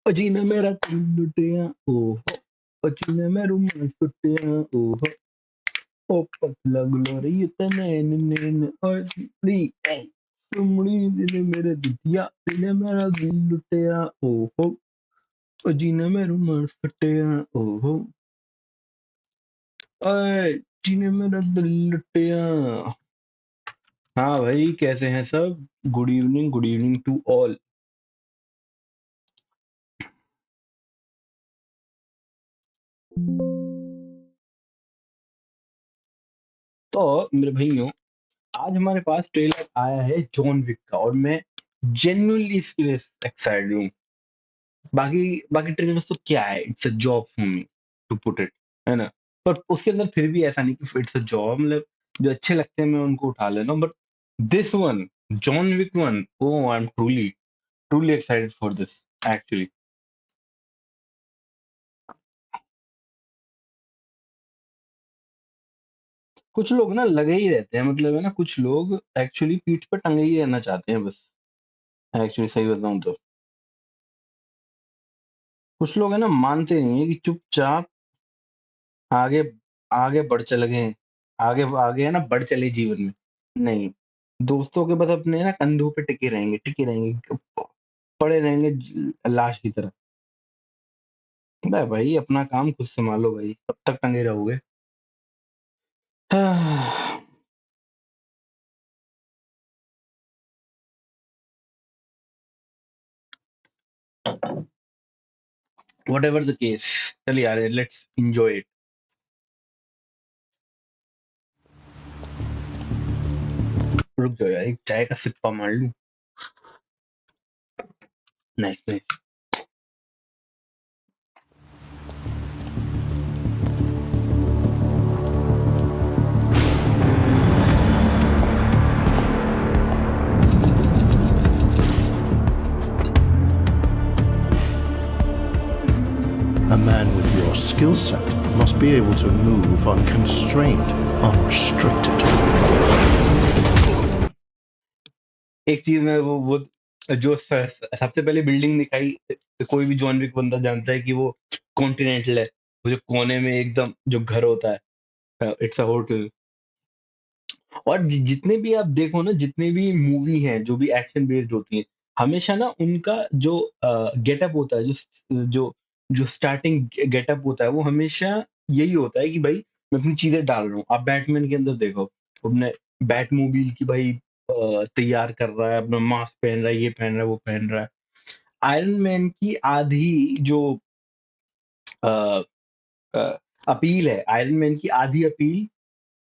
ओ जीने मेरा दिल लुटिया ओहो ओ जीने मेरू मन सुटिया ओहो ओ पतला ग्लोरी तने नैन ओए ली ए सुमड़ी दिल मेरे दुतिया दिल मेरा दिल लुटिया ओहो ओ जीने मेरू मन सुटिया ओहो ओए जीने मेरा दिल लुटिया। हाँ भाई, कैसे हैं सब? Good evening to all. तो मेरे भाइयों, आज हमारे पास ट्रेलर आया है जॉन विक का, और मैं जेन्युइनली इसके लिए एक्साइटेड हूँ। बाकी बाकी ट्रेलर्स तो क्या है, it's a job for me to put it, है ना? पर उसके अंदर फिर भी ऐसा नहीं कि इट्स अ जॉब, मतलब जो अच्छे लगते हैं मैं उनको उठा लेना, but this one, John Wick one, oh I am truly truly excited for this actually. कुछ लोग ना लगे ही रहते हैं, मतलब है ना, कुछ लोग एक्चुअली पीठ पे टंगे ही रहना चाहते हैं बस। एक्चुअली सही बताऊं तो कुछ लोग है ना, मानते नहीं है कि चुपचाप आगे आगे बढ़ चले गए, आगे आगे है ना, बढ़ चले जीवन में। नहीं, दोस्तों के बस अपने ना कंधों पे टिके रहेंगे, पड़े रहेंगे लाश की तरह। भाई भाई, अपना काम खुद संभालो भाई, कब तक टंगे रहोगे? वट एवर द केस, चल यार, लेट्स एंजॉय इट। रुक जाओ यार, एक चाय का सिप्पा मार लूं। Nice nice. A man with your skill set must be able to move unconstrained, unrestricted. एक चीज में वो जो सबसे पहले बिल्डिंग दिखाई, कोई भी जॉन विक बंदा जानता है कि वो कॉन्टिनेंटल है। वो जो कोने में एकदम जो घर होता है, इट्स अ होटल। और जितने भी आप देखो ना, जितने भी मूवी हैं जो भी एक्शन बेस्ड होती हैं, हमेशा ना उनका जो गेटअप होता है, जो जो जो स्टार्टिंग गेटअप होता है, वो हमेशा यही होता है कि भाई मैं अपनी चीजें डाल रहा हूँ। आप बैटमैन के अंदर देखो, अपने बैट मोबिल की भाई तैयार कर रहा है, अपना मास्क पहन रहा है, ये पहन रहा है, वो पहन रहा है। आयरन मैन की आधी जो अपील है, आयरन मैन की आधी अपील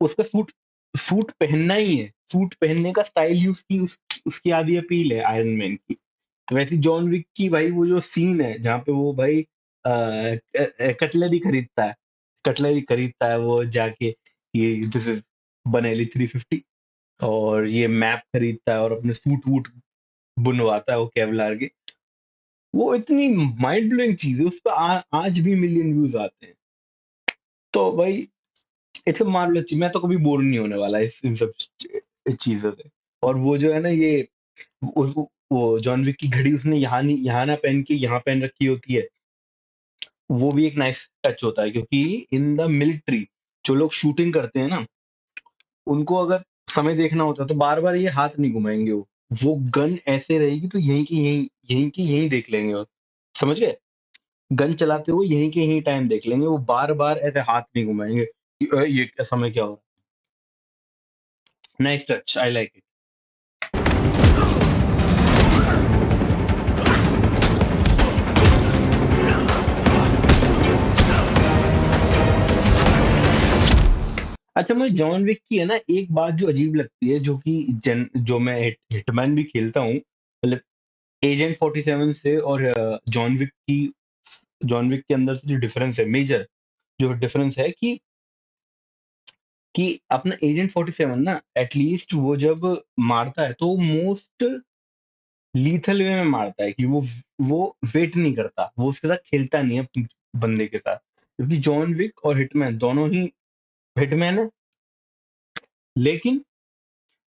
उसका सूट सूट पहनना ही है। सूट पहनने का स्टाइल ही उसकी आधी अपील है आयरन मैन की। तो वैसे जॉन विक की भाई वो जो सीन है जहाँ पे वो भाई कटलरी खरीदता है, वो जाके, ये दिस इज बनेली 350, और ये मैप खरीदता है और अपने सूट वूट बुनवाता है वो केवलार के। वो इतनी माइंड ब्लोइंग चीज है, उस पर आज भी मिलियन व्यूज आते हैं। तो भाई इट्स अ मार्वलस चीज, मैं तो कभी बोर नहीं होने वाला इन सब चीजों से। और वो जो है ना, ये वो जॉन विक की घड़ी उसने यहाँ ना पहन के यहाँ पहन रखी होती है। वो भी एक नाइस टच होता है, क्योंकि इन द मिलिट्री जो लोग शूटिंग करते हैं ना, उनको अगर समय देखना होता है तो बार बार ये हाथ नहीं घुमाएंगे। वो गन ऐसे रहेगी तो यहीं देख लेंगे वो। समझ गए? गन चलाते हुए यहीं के यहीं टाइम देख लेंगे, वो बार बार ऐसे हाथ नहीं घुमाएंगे कि, ये समय क्या हो रहा है। Nice touch, I like it. अच्छा, मुझे जॉन विक की है ना एक बात जो अजीब लगती है, जो कि जो मैं हिटमैन भी खेलता हूँ, मतलब एजेंट 47 से और जॉन विक के अंदर से जो डिफरेंस है, मेजर जो डिफरेंस है, कि अपना एजेंट 47 ना, एटलीस्ट वो जब मारता है तो मोस्ट लीथल वे में मारता है, कि वो वेट नहीं करता, वो उसके साथ खेलता नहीं है अपने बंदे के साथ। क्योंकि जॉन विक और हिटमैन दोनों ही, हिटमैन है लेकिन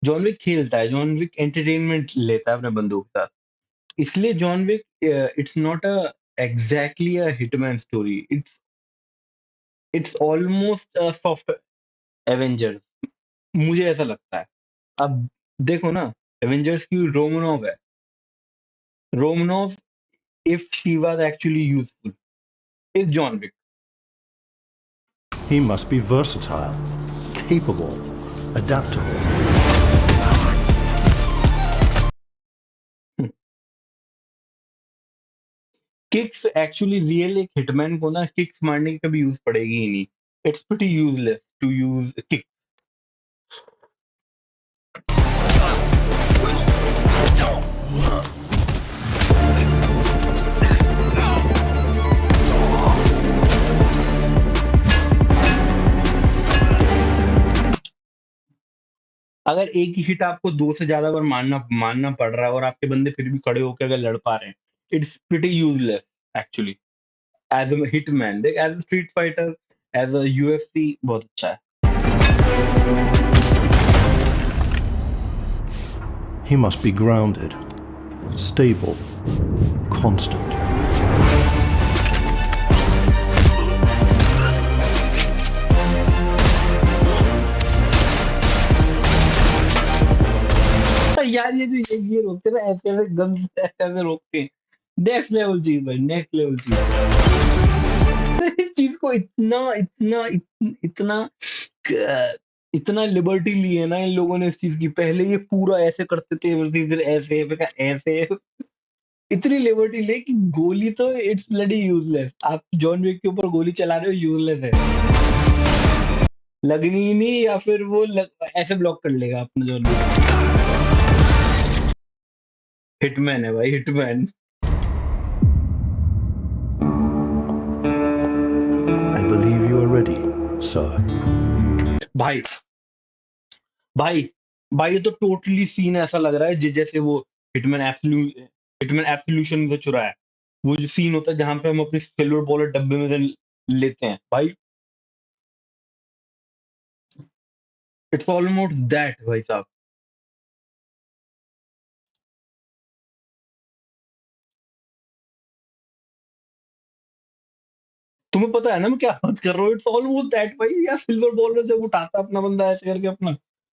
जॉन विक खेलता है, जॉन विक एंटरटेनमेंट लेता है अपने बंदूक के साथ। इसलिए John Wick, it's not a exactly a hitman story. It's almost a soft Avengers. मुझे ऐसा लगता है. अब देखो ना, एवेंजर्स की रोमनोव है. Romanov, if she was actually useful, is John Wick. He must be versatile, capable, adaptable. Kicks actually real एक हिटमैन को ना किक्स मारने की कभी यूज पड़ेगी ही नहीं. It's pretty useless to use kick. अगर एक ही हिट आपको 2 से ज्यादा बार मारना मारना पड़ रहा है और आपके बंदे फिर भी खड़े होकर अगर लड़ पा रहे हैं, it's pretty useless actually. As a hitman, देख, as a street fighter, as a UFC बहुत अच्छा है. He must be grounded, stable, constant. यार ये रोकते ना, ऐसे ऐसे गन ऐसे ऐसे रोकते हैं. नेक्स्ट लेवल चीज भाई, नेक्स्ट लेवल चीज. इस चीज को इतना इतना इतना इतना लिबर्टी ली है ना इन लोगों ने इस चीज की. पहले ये पूरा ऐसे करते थे, फिर ऐसे, फिर ऐसे. इतनी लिबर्टी ले कि गोली तो इट्स ब्लडी यूजलेस. आप जॉन विक के ऊपर गोली चला रहे हो, यूजलेस है. लगनी ही नहीं, या फिर वो ऐसे ब्लॉक कर लेगा अपना जॉन विक. हिटमैन है भाई, hitman. I believe you are ready, sir. भाई भाई भाई, ये तो टोटली सीन ऐसा लग रहा है जैसे वो हिटमैन एब्सोल्यूशन से चुरा है. वो जो सीन होता है जहां पे हम अपने सिल्वर बॉलेट डब्बे में से लेते हैं भाई. इट्स ऑलमोस्ट दैट भाई साहब. तुम्हें पता है ना मैं क्या बात कर रहा हूँ. इट्स ऑलमोस्ट दैट भाई. यार सिल्वर बॉलर जब उठाता है अपना बंदा ऐसे करके अपना,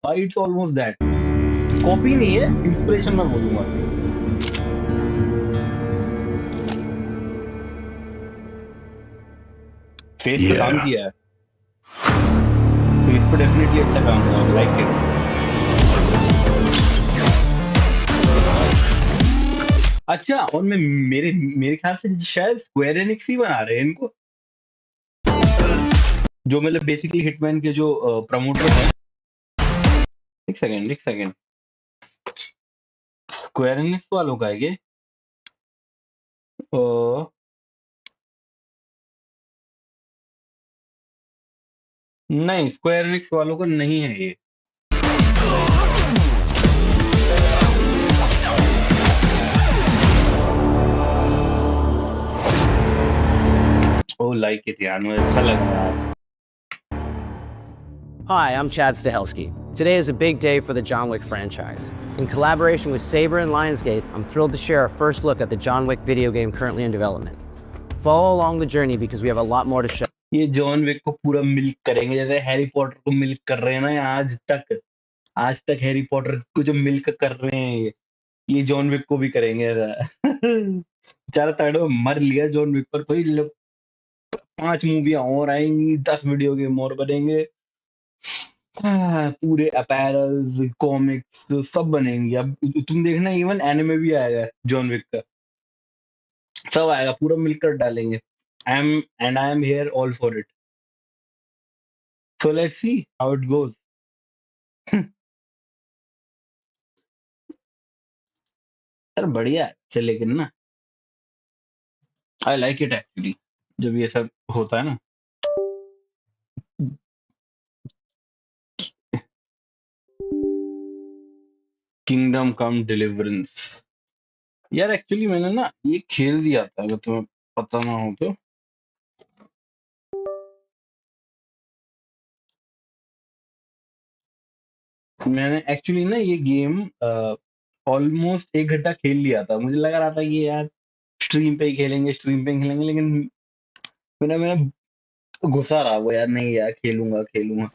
भाई इट्स ऑलमोस्ट दैट. कॉपी नहीं है, इंस्पिरेशन मैं बोलूंगा. फेस पे काम Yeah. किया है. फेस पे डेफिनेटली अच्छा काम हुआ. Like it. अच्छा, और मैं मेरे मेरे ख्याल से शायद स्क्वायर एनिक्स ही बना रहे हैं इनको, जो मतलब बेसिकली हिटमैन के जो प्रमोटर हैं. एक सेकंड, एक सेकंड. स्क्वायर एनिक्स वालों का है ये. अ, नहीं, स्क्वायर एनिक्स वालों का नहीं है ये. ओ लाइक इट यार, मुझे अच्छा लग रहा है. Hi, I'm Chad Stahelski. Today is a big day for the John Wick franchise. In collaboration with Saber and Lionsgate, I'm thrilled to share a first look at the John Wick video game currently in development. Follow along the journey because we have a lot more to show. ये John Wick को पूरा milk करेंगे जैसे Harry Potter को milk कर रहे हैं ना. यहाँ आज तक हैरी पॉटर को जो मिल्क कर रहे हैं ये जॉन विक को भी करेंगे ऐसा. बेचारा तगड़े में मर लिया जॉन विक पर. कोई 5 मूवियां और आएंगी, 10 वीडियो गेम और बनेंगे. पूरे अपैरल्स, कॉमिक्स सब बनेंगी. अब तुम देखना, इवन एनिमे भी आएगा जॉन विक का. सब आएगा, पूरा मिलकर डालेंगे. I am here all for it. So let's see how it goes. यार बढ़िया है अच्छा, लेकिन ना आई लाइक इट एक्चुअली जब ये सब होता है ना. किंगडम कम डिलीवरेंस. यार एक्चुअली मैंने ना ये खेल दिया था, अगर तुम्हें पता ना हो तो. मैंने एक्चुअली ना ये गेम ऑलमोस्ट 1 घंटा खेल लिया था. मुझे लग रहा था कि यार स्ट्रीम पे ही खेलेंगे, लेकिन मैंने घुसा रहा वो यार, नहीं यार खेलूंगा।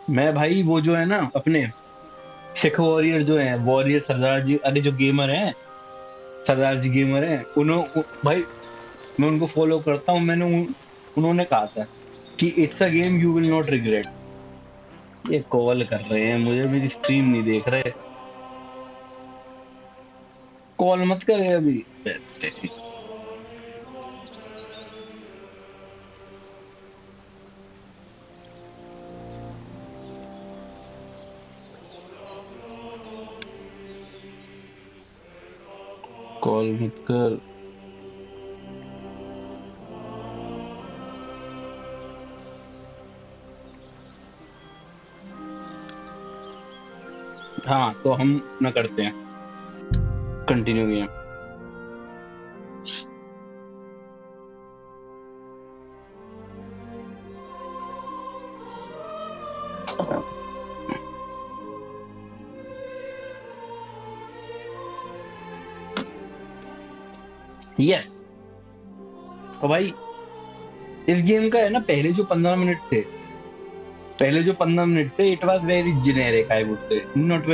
मैं भाई वो जो है ना अपने सिख वॉरियर जो है, वॉरियर सरदार जी, अरे जो गेमर हैं, सरदार जी गेमर हैं, भाई मैं उनको फॉलो करता हूँ। उन्होंने कहा था कि it's a game you will not regret. ये कॉल कर रहे हैं मुझे, मेरी स्ट्रीम नहीं देख रहे। कॉल मत करे अभी। कॉल मत कर। हाँ तो हम ना करते हैं, कंटिन्यू गेम। यस। तो भाई इस गेम का है ना, पहले जो 15 मिनट थे, it was very generic, I would say not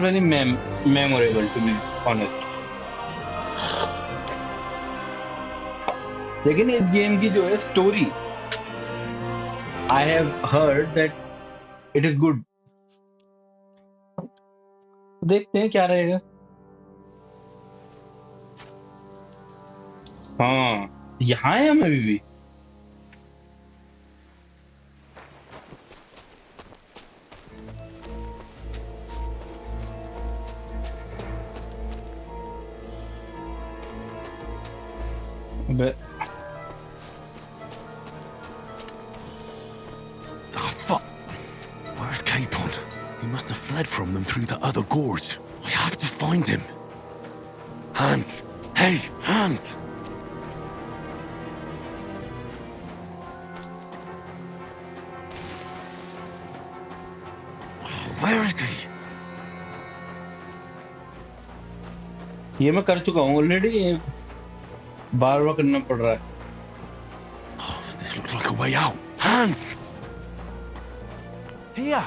very memorable to be honest. लेकिन इस गेम की जो है story, I have heard that it is good. देखते हैं क्या रहेगा। हाँ, यहाँ है हम अभी भी। अबे Ah, fuck. Where's Capon? He must have fled from them through the other gorge. I have to find him. Hans! Hey, Hans! Where is he? ये मैं कर चुका हूँ ऑलरेडी, बार बार करना पड़ रहा है। Oh, this looks like a way out. Hans! Here!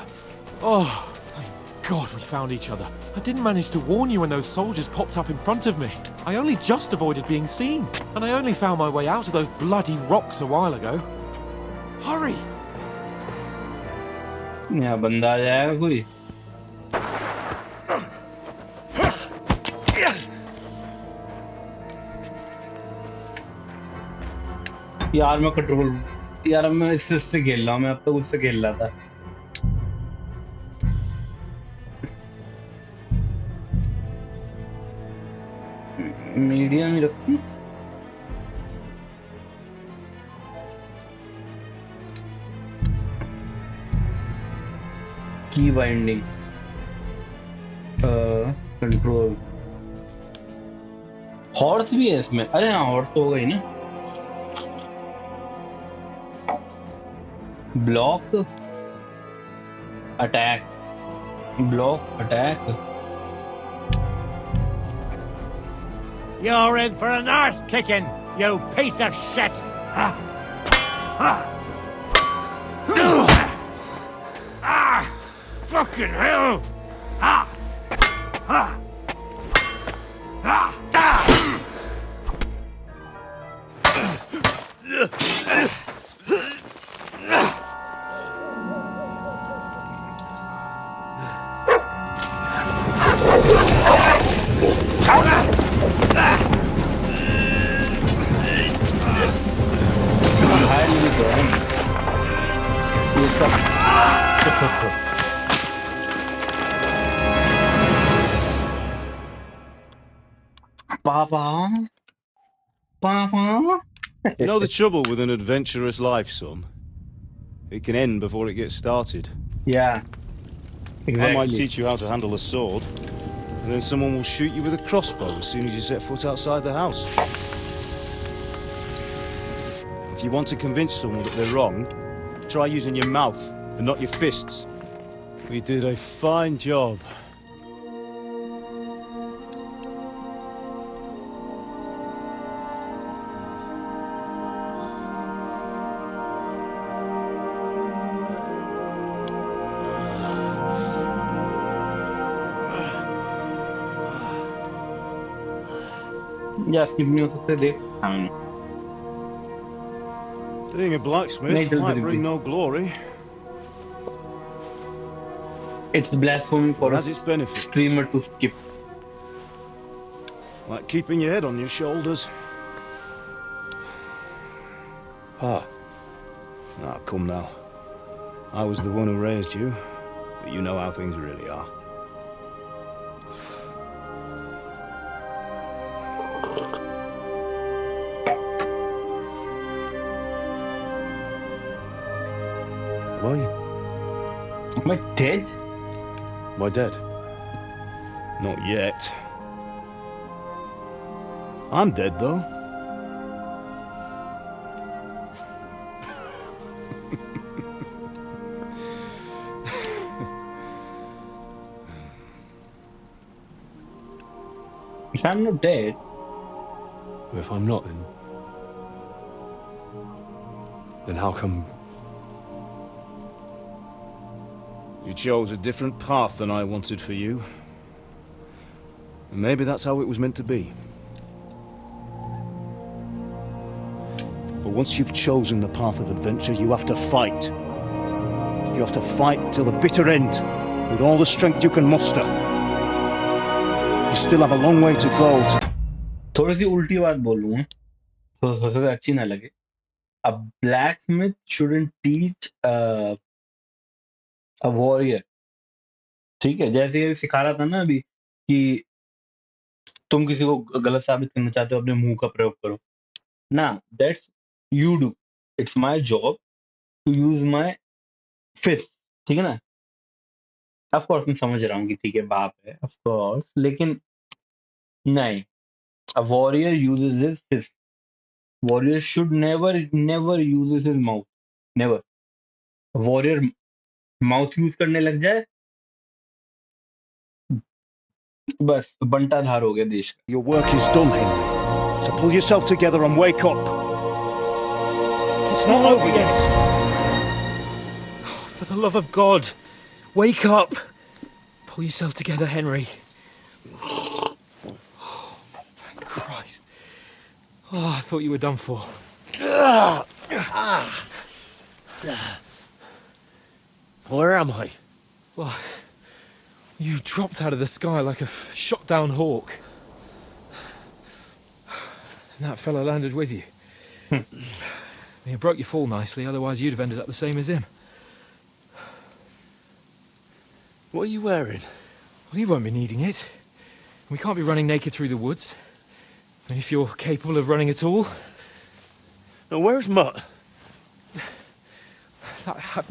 Oh, thank God we found each other. I didn't manage to warn you when those soldiers popped up in front of me. I only just avoided being seen, and I only found my way out of those bloody rocks a while ago. Hurry! यहाँ बंदा आ जाएगा कोई। यार मैं इससे खेल रहा हूँ, मैं अब तक उससे खेल रहा था। मीडियम ही रखूं। की बाइंडिंग, कंट्रोल, हॉर्स भी है इसमें। अरे हाँ, हॉर्स तो होगा ही ना। Block attack, You're in for an arse kicking, you piece of shit! Fucking hell! पापा। You know the trouble with an adventurous life, son? It can end before it gets started. Yeah, I might exactly. teach you how to handle a sword, and then someone will shoot you with a crossbow as soon as you set foot outside the house. If you want to convince someone that they're wrong, try using your mouth and not your fists. We did a fine job. या skip नहीं हो सकते देख मैंने Being a blacksmith नहीं चल might फिर bring भी no glory. it's blasphemy for It a has its benefits. streamer to skip. Like keeping your head on your shoulders. Pa, Ah, come now. I was the one who raised you, but you know how things really are. why? Am I dead? Why dead? Not yet. I'm dead, though. If I'm not dead, Well, if I'm not, then how come? You chose a different path than I wanted for you. And maybe that's how it was meant to be. But once you've chosen the path of adventure, you have to fight. You have to fight till the bitter end, with all the strength you can muster. You still have a long way to go to... थोड़ी सी उल्टी बात बोलूं तो हो सकता है अच्छी ना लगे. A blacksmith shouldn't teach a warrior. ठीक है, जैसे ये सिखा रहा था ना अभी कि तुम किसी को गलत साबित करना चाहते हो अपने मुंह का प्रयोग करो ना. That's you do. It's my job to use my fist. ठीक है ना. ऑफ कोर्स मैं समझ रहा हूँ कि ठीक है बाप है ऑफ कोर्स, लेकिन नहीं. A warrior uses his fist. Warrior should never uses his mouth. Never. Warrior mouth use करने लग जाए बस बंटा धार हो गया देश का. Your work is done, Henry. So pull yourself together and wake up. It's not over yet. For the love of God, wake up! Pull yourself together, Henry. Thank Christ. Oh, I thought you were done for. Where am I? Well, you dropped out of the sky like a shot-down hawk. And that fella landed with you. You broke your fall nicely, otherwise you'd have ended up the same as him. What are you wearing? Well, you won't be needing it. We can't be running naked through the woods. And if you're capable of running at all. Now, where's Mutt?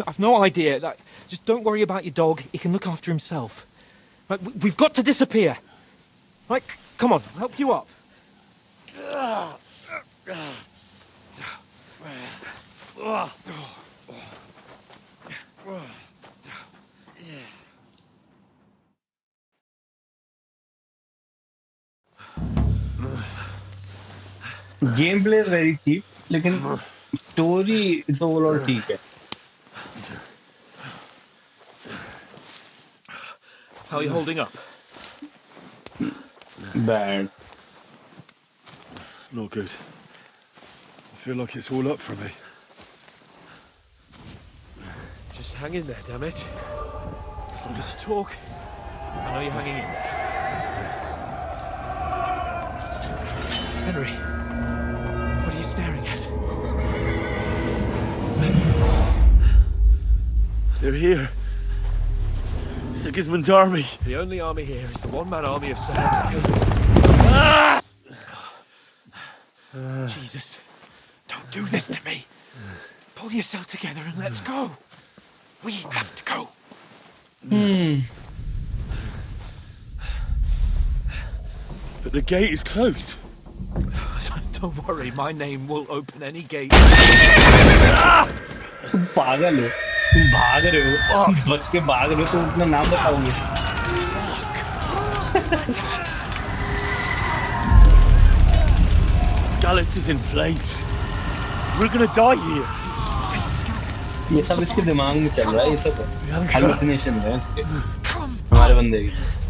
I've no idea. Just don't worry about your dog. He can look after himself. Right, we've got to disappear. Right, come on, I'll help you up. Game play is very cheap, लेकिन story is overall ठीक है. How are you holding up? Bad. Not good. I feel like it's all up for me. Just hang in there, damn it. As long as you talk, I know you're hanging in there. Henry, what are you staring at? They're here. Sigismund's army. The only army here is the one-man army of Stahelski. Jesus, don't do this to me. Pull yourself together and let's go. We have to go. But the gate is closed. Don't worry, my name will open any gate. पागल हो. तुम भाग रहे हो, बच के भाग रहे हो तो अपना नाम बताओगे। Scalise is in flames. We're gonna die here. ये सब इसके दिमाग में चल रहा है, ये सब Bianca. हेलुसिनेशन है इसके, हमारे बंदे के।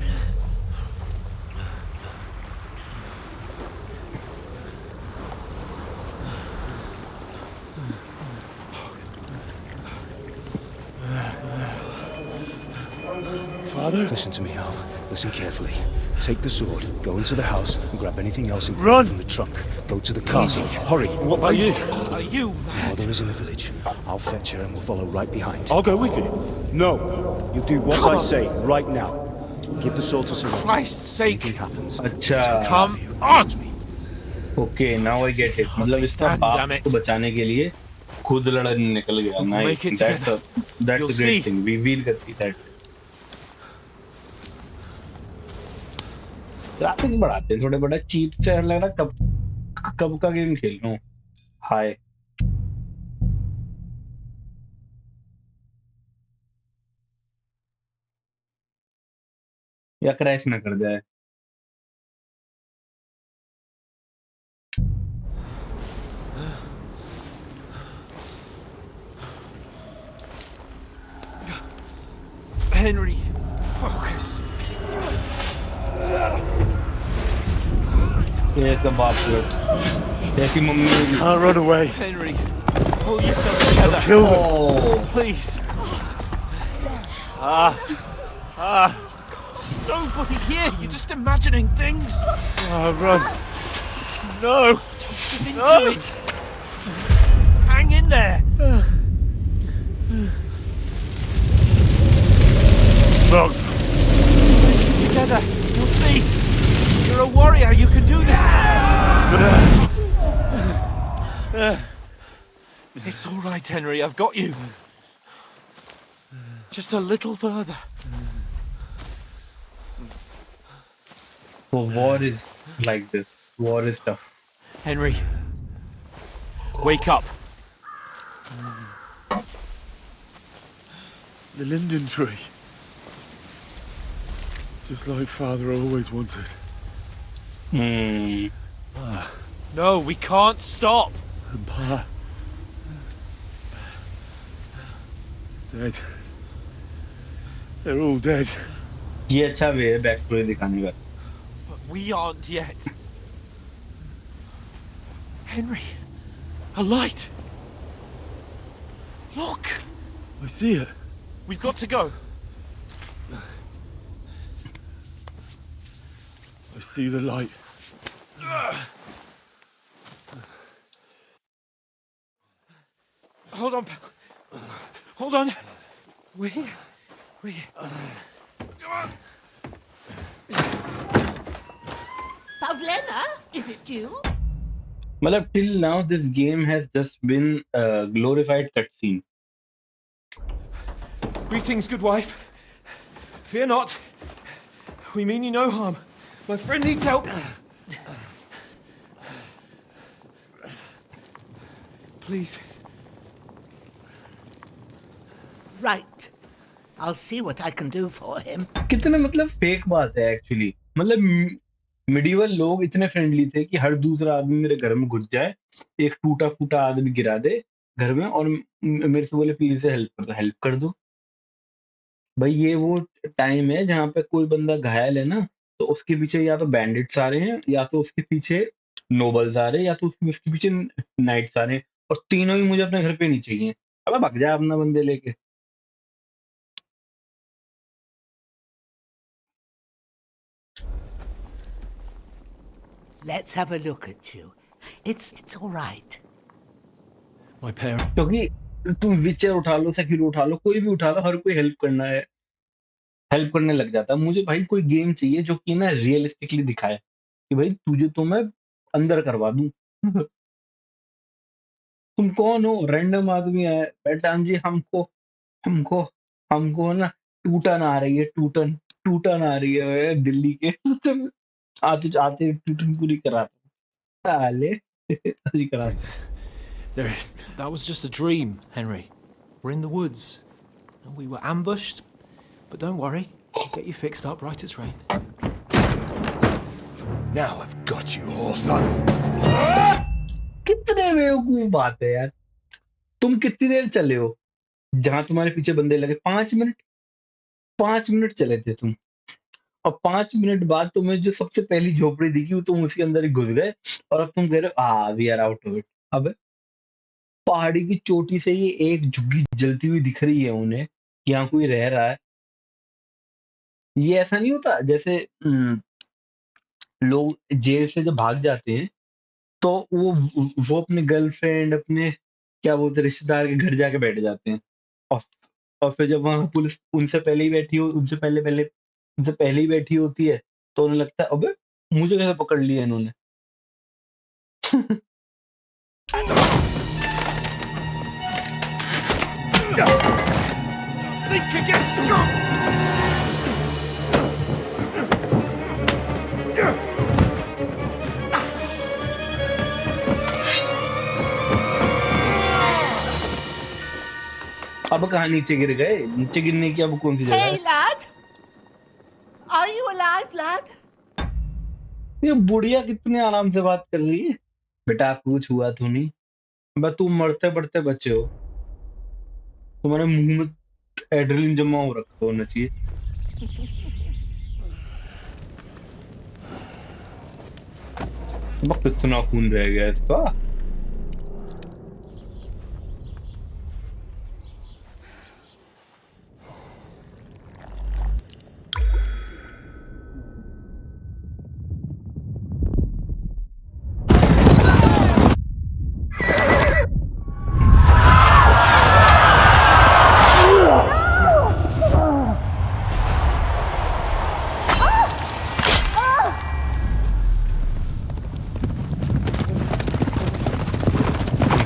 Father? Listen to me, Al. Listen carefully. Take the sword, go into the house, and grab anything else in Run! from the trunk. Go to the castle. Hurry. What about you? Are you mad? Mother is in the village. I'll fetch her and we'll follow right behind. I'll go with you. No! You do what Come I on. say, right now. Give the sword to someone. Christ's sake. Anything happens. अच्छा, Come on. Okay, now I get it. मतलब इसका Stand, बाप damn it. को बचाने के लिए खुद लड़ने निकल गया। We'll nice, make it that's together. A You'll great see. Thing. We वीर गति दैट। ग्राफिक्स बढ़ाते हैं थोड़े, बड़ा चीप से लग रहा। कब का गेम खेल रहा हूँ। हाय, या क्रैश ना कर जाए। Henry, focus. ये इसका बाप लड़, ऐसी मम्मी होगी। Can't run away. Henry, pull yourself together. Kill them. Oh, Please. So bloody here. You're just imagining things. Run. No. Give into No. it. Hang in there. Locked. Together. You'll see. You're a warrior. You can do this. It's all right, Henry. I've got you. Just a little further. war is like this. War is tough. Henry, wake up. The linden tree. Just like Father always wanted. Hmm. No, we can't stop. And Pa. Dead. They're all dead. ये अच्छा वे है back story दिखाने का। But we aren't yet. Henry, a light. Look, I see it. we've got to go. I see the light. Hold on, pal. Hold on. We're here. We're here. Pavlena, is it you? मतलब till now this game has just been a glorified cutscene. Greetings, good wife. Fear not. We mean you no harm. My friend needs help. Please. Right. I'll see what I can do for him. कितने मतलब fake बात है actually. मतलब medieval लोग इतने friendly थे कि हर दूसरा आदमी मेरे घर में घुस जाए, एक टूटा फूटा आदमी गिरा दे घर में और मेरे से बोले प्लीज हेल्प कर दो। भाई ये वो टाइम है जहाँ पे कोई बंदा घायल है ना, तो उसके पीछे या तो बैंडिट्स आ रहे हैं, या तो उसके पीछे नोबल्स आ रहे हैं, या तो उसके पीछे नाइट्स आ रहे हैं, और तीनों ही मुझे अपने घर पे नहीं चाहिए। अब भाग जाए अपना बंदे लेके। Let's have a look at you. It's all right. My parents. क्योंकि तुम विचर उठा लो, सेक्यूरो उठा लो, कोई भी उठा लो, हर कोई हेल्प करने लग जाता है। मुझे भाई कोई गेम चाहिए जो कि ना रियलिस्टिकली दिखाए कि भाई तुझे तो मैं अंदर करवा दूं। तुम कौन हो? रैंडम आदमी है बेटा जी, हमको हमको हमको ना टूटन आ रही है, टूटन आ रही है दिल्ली के। आते आते टूटन पूरी करा साले। ऐसे करा। There. That was just a dream, Henry. We're in the woods. and we were ambushed. But don't worry, I'll get you fixed up right as rain. Now I've got you, whore sons. कितने बेवकूफ बात है यार। तुम कितनी देर चले हो जहां तुम्हारे पीछे बंदे लगे? 5 मिनट। 5 मिनट चले थे तुम, और 5 मिनट बाद तुम्हें जो सबसे पहली झोपड़ी दिखी वो तुम उसके अंदर ही घुस गए, और अब तुम कह रहे हो we are out of it. अब पहाड़ी की चोटी से ये एक झुग्गी जलती हुई दिख रही है उन्हें कि यहाँ कोई रह रहा है। ये ऐसा नहीं होता जैसे लोग जेल से जब भाग जाते हैं तो वो अपने गर्लफ्रेंड, अपने क्या बोलते हैं, रिश्तेदार के घर जाके बैठ जाते हैं, और और फिर जब वहां पुलिस उनसे पहले ही बैठी हो, उनसे पहले ही बैठी होती है, तो उन्हें लगता है अबे मुझे कैसे पकड़ लिया इन्होंने। Think again, strong! अब कहाँ नीचे गिर गए? नीचे गिरने की अब कौन सी जगह Hey, है? lad! Are you alive, lad? ये बुढ़िया कितने आराम से बात कर रही है। बेटा आपको कुछ हुआ तो नहीं? बस तुम मरते पड़ते बचे हो, तुम्हारे मुंह में एड्रेनलिन जमा हो रखा होना चाहिए। बस कितना खून रह गया इसका।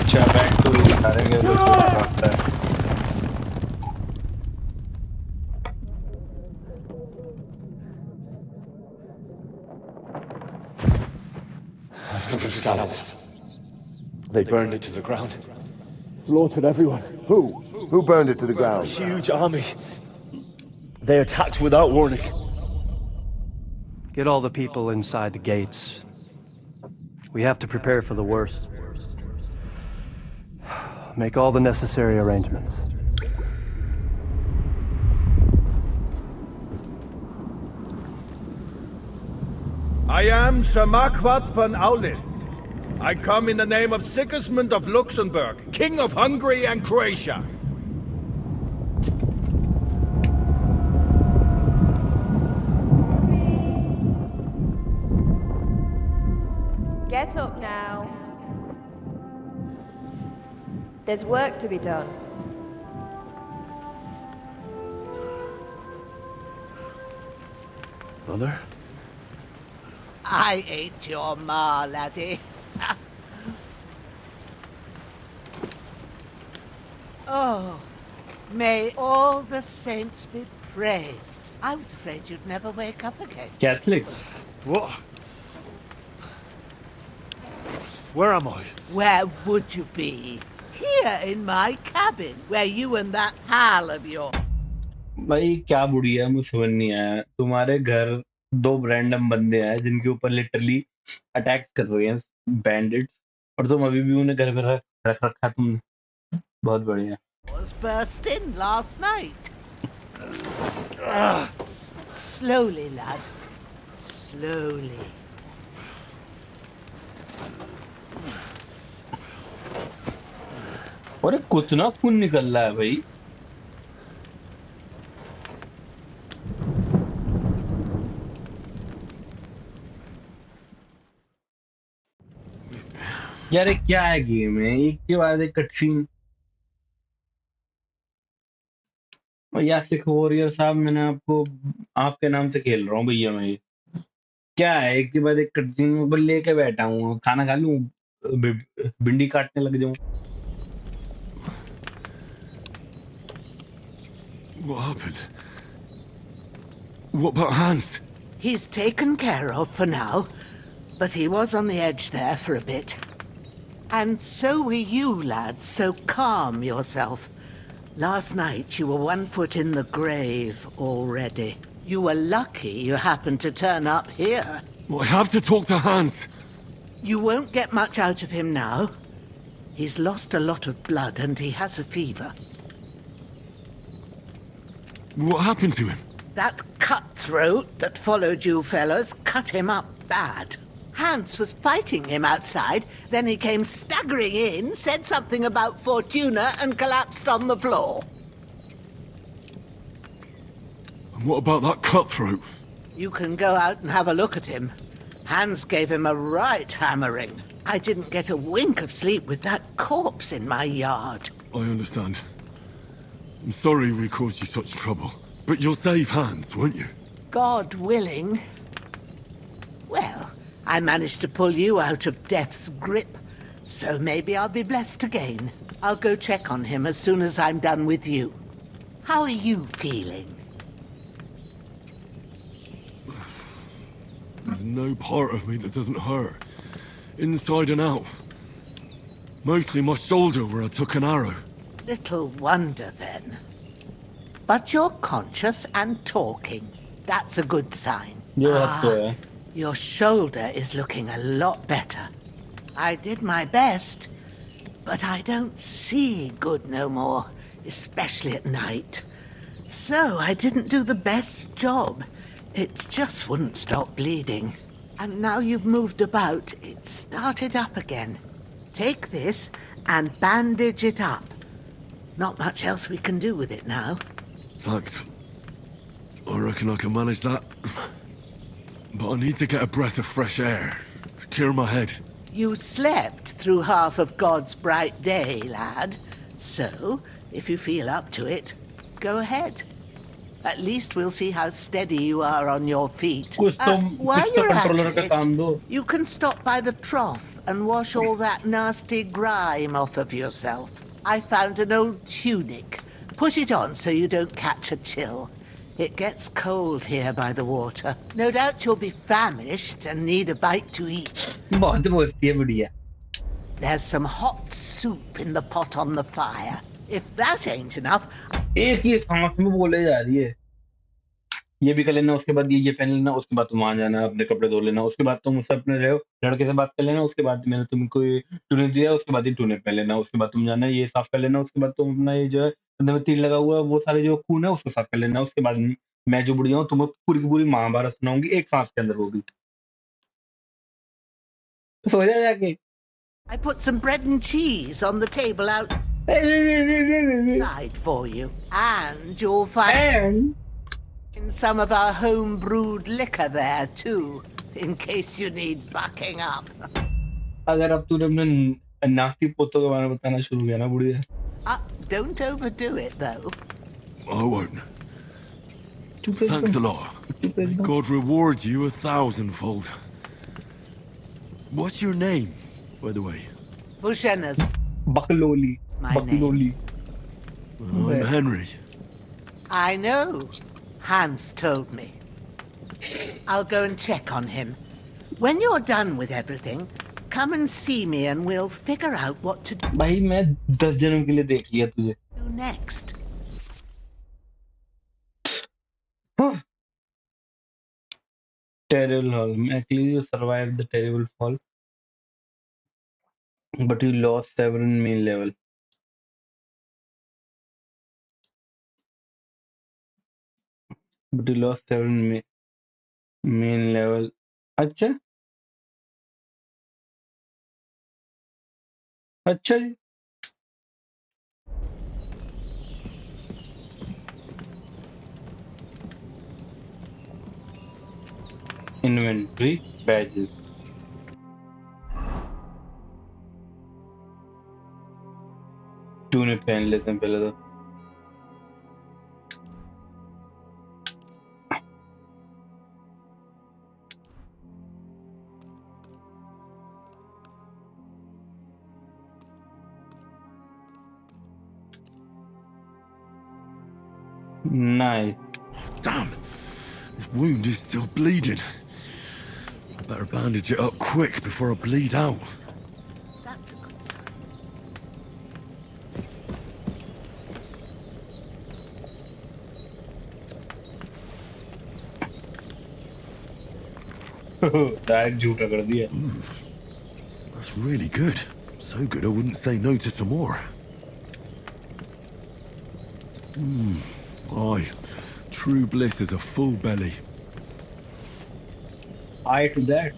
अच्छा बैग तो उठाएंगे तो लगता है। The scouts. They burned it to the ground. Slaughtered everyone. Who? Who burned it to the A ground? huge army. They attacked without warning. Get all the people inside the gates. We have to prepare for the worst. Make all the necessary arrangements. I am Sir Marquardt von Aulitz. I come in the name of Sigismund of Luxembourg, King of Hungary and Croatia. Get up now. There's work to be done. Mother? I ain't your ma, laddie. Oh, may all the saints be praised. I was afraid you'd never wake up again. Catholic. What? Where am I? Where would you be? Here in my cabin, where you and that pal of yours. भाई क्या बुढ़िया है, मुझे समझ नहीं आया। तुम्हारे घर दो रैंडम बंदे हैं जिनके ऊपर लिटरली अटैक्स कर रहे हैं बैंडिट्स, और तुम अभी भी उन्हें घर में रख रखा तुमने। बहुत बढ़िया। Was burst in last night. Slowly, lad. Slowly. अरे कितना खून निकल रहा है भाई। यार ये क्या है गेम है, एक के बाद एक कटसीन। और यासिक वॉरियर साहब, मैंने आपको आपके नाम से खेल रहा हूँ भैया। मैं ये क्या है, एक के बाद एक कटसीन ऊपर लेके बैठा हूँ, खाना खा लूं, भिंडी काटने लग जाऊं। What happened? What about Hans? He's taken care of for now, but he was on the edge there for a bit. And so were you, lad, so calm yourself. Last night you were 1 foot in the grave already. You were lucky you happened to turn up here. Well, I have to talk to Hans. You won't get much out of him now. He's lost a lot of blood and he has a fever. What happened to him? That cutthroat that followed you fellas cut him up bad. Hans was fighting him outside, then he came staggering in, said something about Fortuna and collapsed on the floor. And what about that cutthroat? You can go out and have a look at him. Hans gave him a right hammering. I didn't get a wink of sleep with that corpse in my yard. I understand. I'm sorry we caused you such trouble. But you'll save Hans, won't you? God willing. Well, I managed to pull you out of death's grip, so maybe I'll be blessed again. I'll go check on him as soon as I'm done with you. How are you feeling? There's no part of me that doesn't hurt. Inside and out. Mostly my shoulder where I took an arrow. Little wonder then. But you're conscious and talking. That's a good sign. Yeah. Your shoulder is looking a lot better. I did my best, but I don't see good no more, especially at night. So I didn't do the best job. It just wouldn't stop bleeding. And now you've moved about, it started up again. Take this and bandage it up. Not much else we can do with it now. Thanks. I reckon I can manage that. But I need to get a breath of fresh air to clear my head. You slept through half of God's bright day, lad. So, if you feel up to it, go ahead. At least we'll see how steady you are on your feet. While you're at it, you can stop by the trough and wash all that nasty grime off of yourself. I found an old tunic. Put it on so you don't catch a chill. It gets cold here by the water. No doubt you'll be famished and need a bite to eat. There's some hot soup in the pot on the fire. If that ain't enough... एक ही सांस में बोले जा रही है ये भी कर लेना उसके बाद ये पहन लेना उसके बाद तुम वहां जाना अपने कपड़े धो लेना उसके बाद तुम मुझसे अपने रहो लड़के से बात कर लेना उसके बाद मैंने तुमको तूने दिया उसके बाद ही तूने पहन लेना उसके बाद तुम जाना ये साफ कर लेना उसके बाद तुम अपना ये जो है अंदर में तीर लगा हुआ वो सारे जो खून है उसको साफ कर लेना उसके बाद मैं जो बुढ़िया हूँ तुम्हें पूरी की पूरी महाभारत सुनाऊंगी एक सांस के अंदर वो भी सो जा जाके I put some bread and cheese on the table outside for you. And you'll find some of our home-brewed liquor there, too, in case you need bucking up. अगर अब तूने अपने नाती पोतों के बारे में बताना शुरू किया ना बुढ़िया Don't overdo it, though. I won't. Thanks a lot. May God reward you 1,000-fold. What's your name, by the way? Bushena's. Bakaloli. Bakaloli. I'm Henry. I know. Hans told me. I'll go and check on him. When you're done with everything, come and see me and we'll figure out what to do. भाई मैं 10 जन्म के लिए देख लिया तुझे. Do next. Terrible fall. Actually, you survived the terrible fall, but you lost 7 main level. But you lost 7 main level. अच्छा अच्छा जी inventory badges तूने पहन लेते हैं पहले तो nice. Damn! This wound is still bleeding. I better bandage it up quick before I bleed out. That's a good sign. Direct झूठा कर दिया. That's really good. So good I wouldn't say no to some more. Aye. True bliss is a full belly. I to that.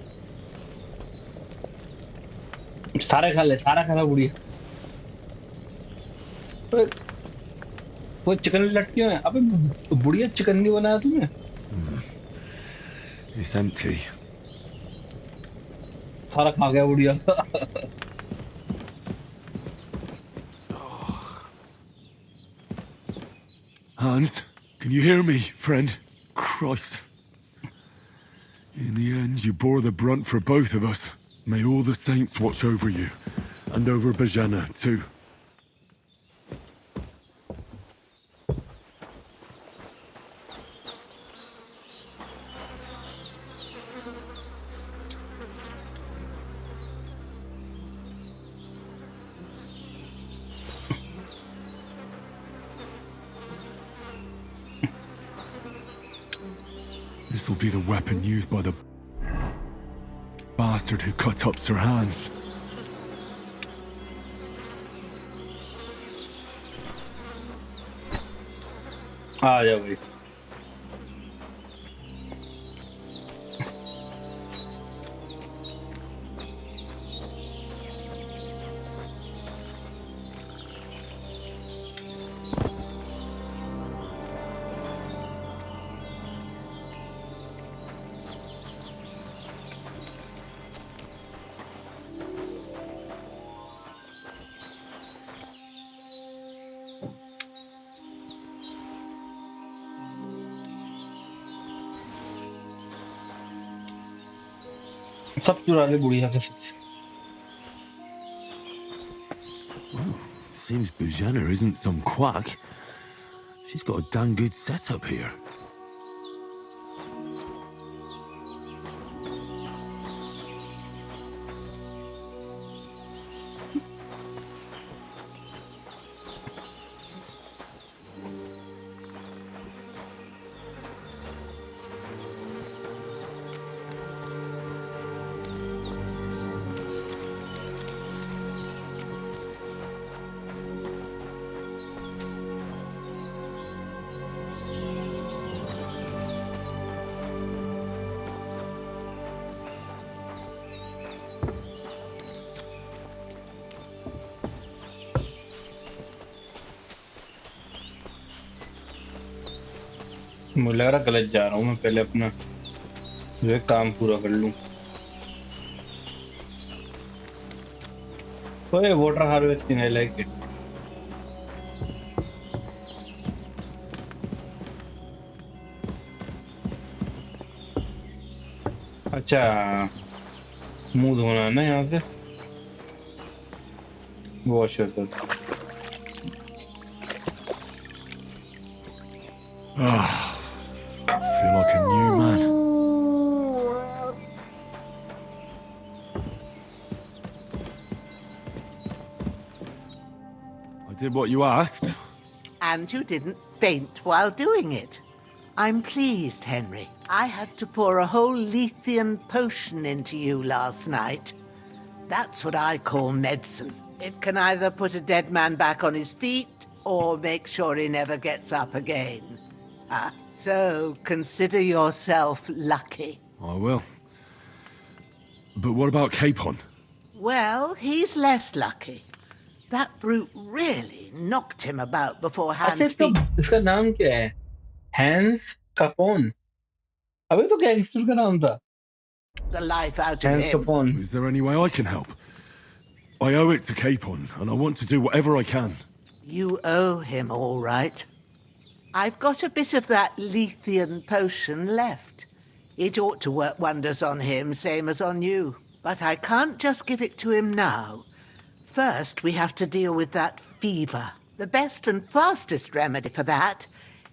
सारा खा ले बुढ़िया. अबे, वो chicken लटकियों है. अबे बुढ़िया चिकन नहीं बनाया तूने? It's empty. सारा खा गया बुढ़िया. Hans, can you hear me, friend? Christ. In the end, you bore the brunt for both of us. May all the saints watch over you. And over Bajana, too. This will be the weapon used by the bastard who cut up Sir Hans. आ जाओ भाई. सब चुरा ले बुढ़िया के सबसे. Well, seems Bajana isn't some quack. She's got a damn good setup here. मुझे लग रहा गलत जा रहा हूँ मैं. पहले अपना जो है काम पूरा कर लूँ. ओए water harvesting, I like it. अच्छा, मुंह धोना है ना यहाँ से. Wash yourself. Feel like a new man. I did what you asked. And you didn't faint while doing it. I'm pleased, Henry. I had to pour a whole Lethean potion into you last night. That's what I call medicine. It can either put a dead man back on his feet or make sure he never gets up again. So consider yourself lucky. I will. But what about Capon? Well, he's less lucky. That brute really knocked him about before Hans अच्छा, इसका नाम क्या है? Hence कापोन. अबे तो gangster का नाम था. the life out of hands him. Capone. Is there any way I can help? I owe it to Capon, and I want to do whatever I can. You owe him, all right. I've got a bit of that Lethean potion left. It ought to work wonders on him, same as on you. But I can't just give it to him now. First, we have to deal with that fever. The best and fastest remedy for that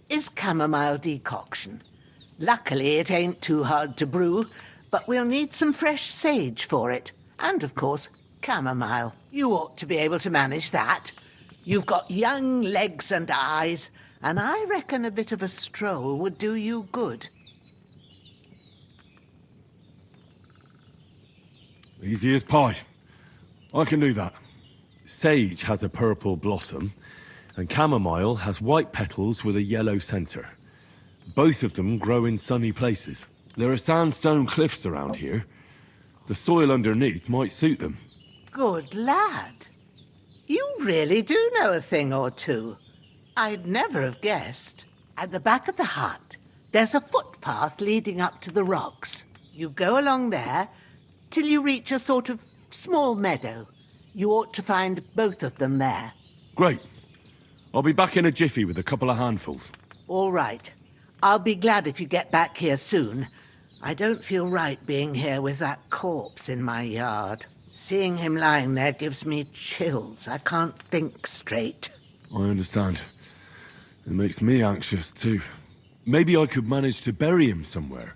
is chamomile decoction. Luckily, it ain't too hard to brew, but we'll need some fresh sage for it. And, of course, chamomile. You ought to be able to manage that. You've got young legs and eyes, and I reckon a bit of a stroll would do you good. Easy as pie. I can do that. Sage has a purple blossom, and chamomile has white petals with a yellow center. Both of them grow in sunny places. There are sandstone cliffs around here. The soil underneath might suit them. Good lad. You really do know a thing or two. I'd never have guessed. At the back of the hut, there's a footpath leading up to the rocks. You go along there till you reach a sort of small meadow. You ought to find both of them there. Great. I'll be back in a jiffy with a couple of handfuls. All right. I'll be glad if you get back here soon. I don't feel right being here with that corpse in my yard. Seeing him lying there gives me chills. I can't think straight. I understand. It makes me anxious too. Maybe I could manage to bury him somewhere.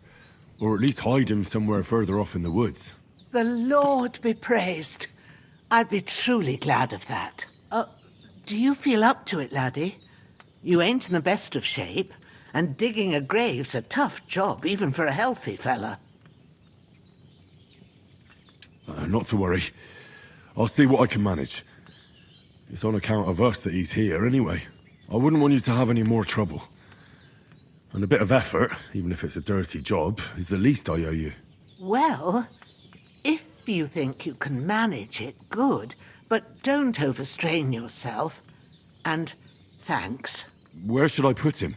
Or at least hide him somewhere further off in the woods. The Lord be praised. I'd be truly glad of that. Do you feel up to it, laddie? You ain't in the best of shape, and digging a grave's a tough job, even for a healthy fella. Not to worry. I'll see what I can manage. It's on account of us that he's here anyway. I wouldn't want you to have any more trouble. And a bit of effort, even if it's a dirty job, is the least I owe you. Well, if you think you can manage it, good. But don't overstrain yourself. And thanks. Where should I put him?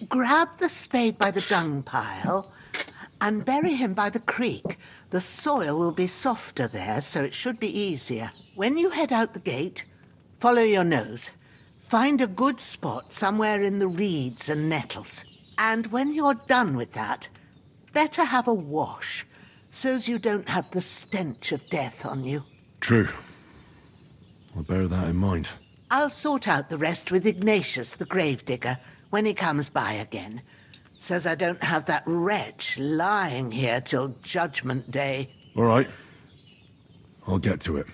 Grab the spade by the dung pile and bury him by the creek. The soil will be softer there, so it should be easier. When you head out the gate, follow your nose. Find a good spot somewhere in the reeds and nettles. And when you're done with that, better have a wash, so's you don't have the stench of death on you. True. I'll bear that in mind. I'll sort out the rest with Ignatius, the gravedigger, when he comes by again, so's I don't have that wretch lying here till Judgment Day. All right. I'll get to it.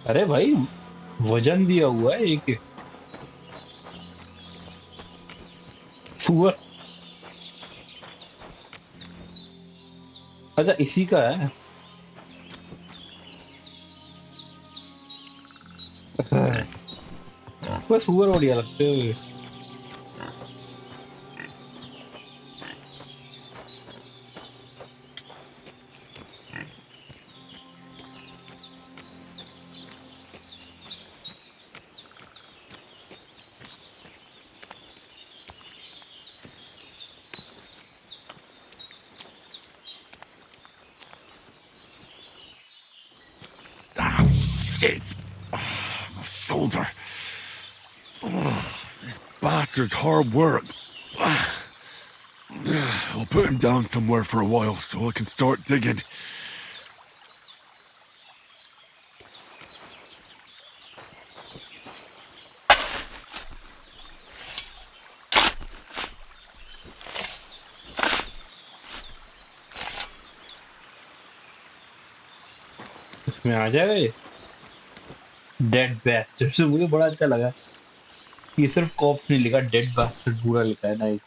अरे भाई वजन दिया हुआ है एक सुअर। अच्छा इसी का है। वो सुअर बढ़िया लगते हुए। My shoulder. This bastard's hard work. I'll put him down somewhere for a while so I can start digging. इसमें आ जाएगा ये डेड बास्टर्ड। से मुझे बड़ा अच्छा लगा ये सिर्फ कॉप्स नहीं लिखा, डेड बास्टर्ड पूरा लिखा है। Nice.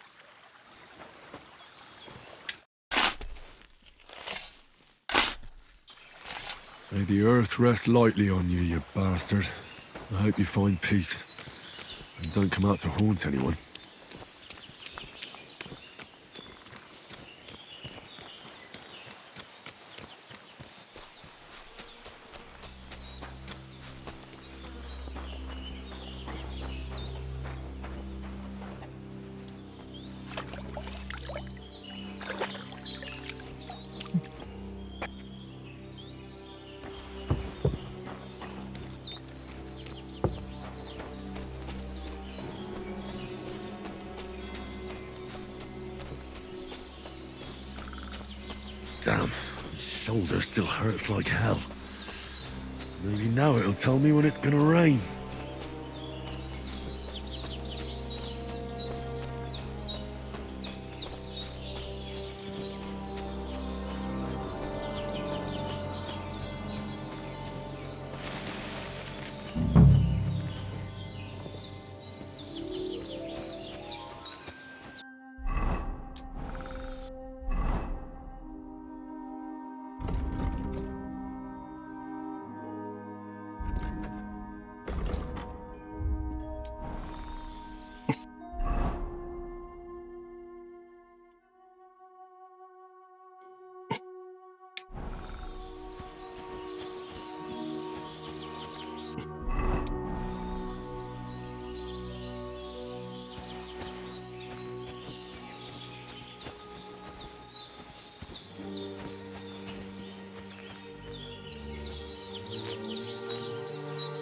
May the earth rest lightly on you, you bastard. I hope you find peace and don't come out to haunt anyone. Damn, my shoulder still hurts like hell. Maybe now it'll tell me when it's gonna rain.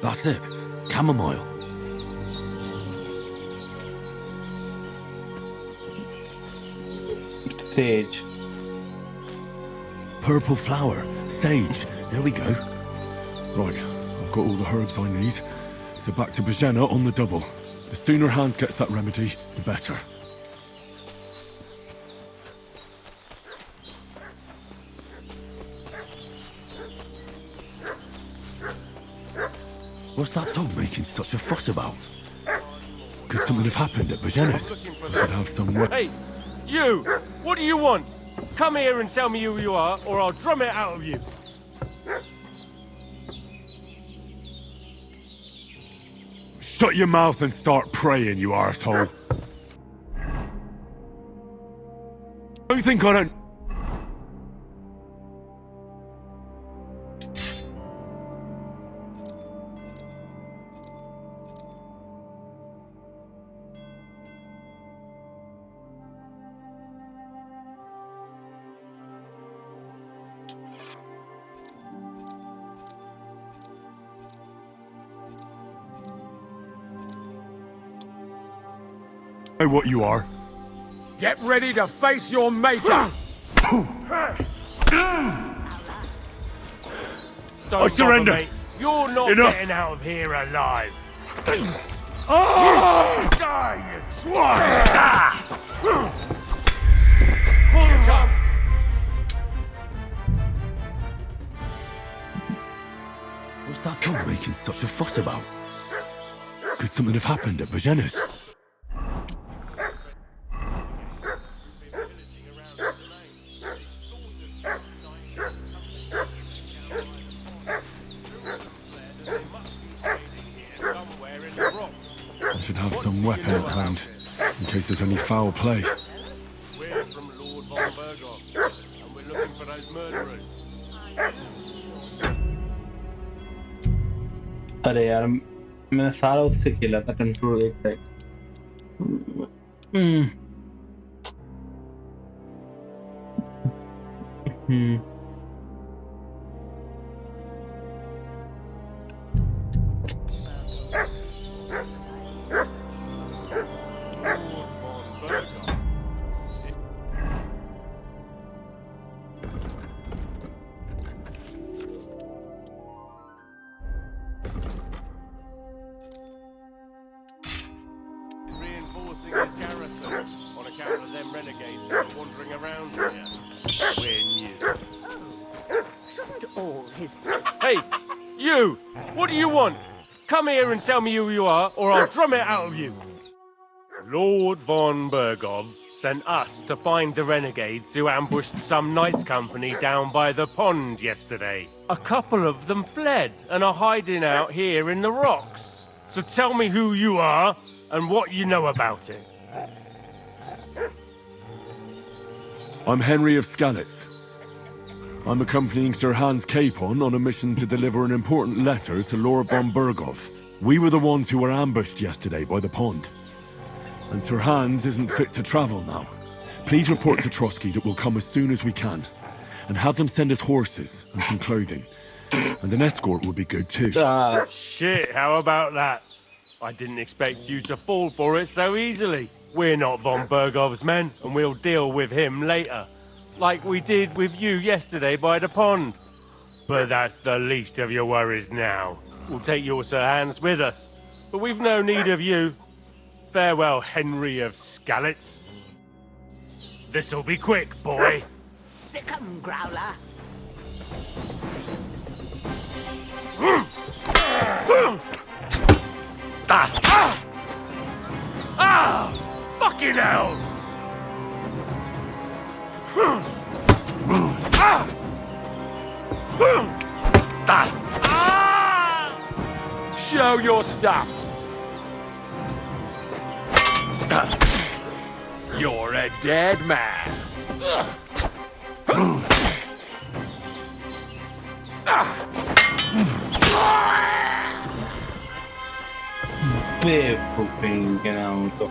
That's it. Chamomile. Sage. Purple flower. Sage. There we go. Right, I've got all the herbs I need. So back to Bohemia on the double. The sooner Hans gets that remedy, the better. What's that dog making such a fuss about? Could something have happened at Bohemia's? I should have some... Hey, you! What do you want? Come here and tell me who you are, or I'll drum it out of you. Shut your mouth and start praying, you arsehole. Don't think I don't... know what you are. Get ready to face your maker! I surrender! Bother, mate. You're not Enough. getting out of here alive! Oh! Die, you swine! Come. What's that dog making such a fuss about? Could something have happened at Bohemia's? I should have some weapon at hand, in case there's any foul play. We're from Lord von Berghoff, and we're looking for those murderers. अरे यार मैंने सारा उससे खेला था control एक type Reinforcing his garrison on account of them renegades that are wandering around here. We're new. Shouldn't all his... Hey, you! What do you want? Come here and tell me who you are, or I'll drum it out of you. Lord von Berghoff sent us to find the renegades who ambushed some knights' company down by the pond yesterday. A couple of them fled and are hiding out here in the rocks. So tell me who you are and what you know about it. I'm Henry of Skalitz. I'm accompanying Sir Hans Capon on a mission to deliver an important letter to Lord von Berghoff. We were the ones who were ambushed yesterday by the pond. And Sir Hans isn't fit to travel now. Please report to Trotsky that we'll come as soon as we can. And have them send us horses and some clothing. And an escort would be good too. Shit, how about that? I didn't expect you to fall for it so easily. We're not von Berghoff's men, and we'll deal with him later. Like we did with you yesterday by the pond. But that's the least of your worries now. We'll take your Sir Hans with us. But we've no need of you. Farewell, Henry of Skalitz. This'll be quick, boy. Come, Growler. Fucking hell! Show your stuff. You're a dead man. बेवकूफी के नाम तो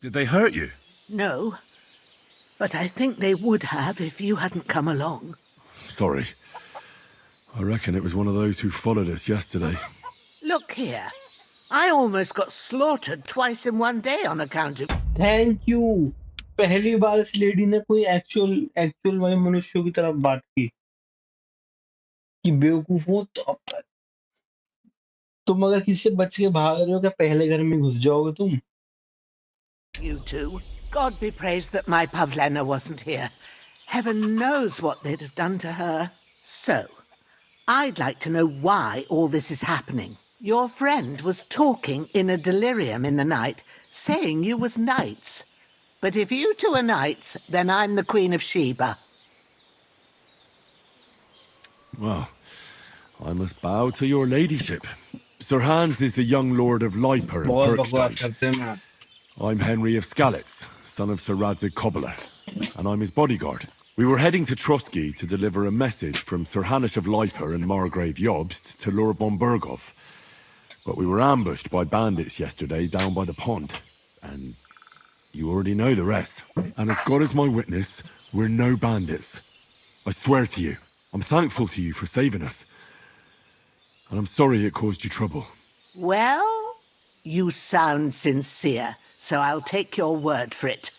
Did they hurt you? No. but I think they would have if you hadn't come along. Sorry. I reckon it was one of those who followed us yesterday. Look here. I almost got slaughtered twice in one day on account of... thank you. पहली बार इस lady ने कोई actual वही मनुष्यों की तरफ बात की कि बेवकूफों तुम अगर किसी से बच के भाग रहे हो क्या पहले घर में घुस जाओगे तुम? You two. God be praised that my Pavlena wasn't here. Heaven knows what they'd have done to her. So, I'd like to know why all this is happening. Your friend was talking in a delirium in the night, saying you was knights. But if you two are knights, then I'm the Queen of Sheba. Well, I must bow to your ladyship. Sir Hans is the young lord of Leiper and बहुत बकवास Perkstein. करते हैं। I'm Henry of Skalitz, son of Sir Radzig Cobbler, and I'm his bodyguard. We were heading to Trotsky to deliver a message from Sir Hanish of Leiper and Margrave Jobst to Lord von Berghoff. But we were ambushed by bandits yesterday down by the pond, and you already know the rest. And as God is my witness, we're no bandits. I swear to you, I'm thankful to you for saving us. And I'm sorry it caused you trouble. Well, you sound sincere, so I'll take your word for it.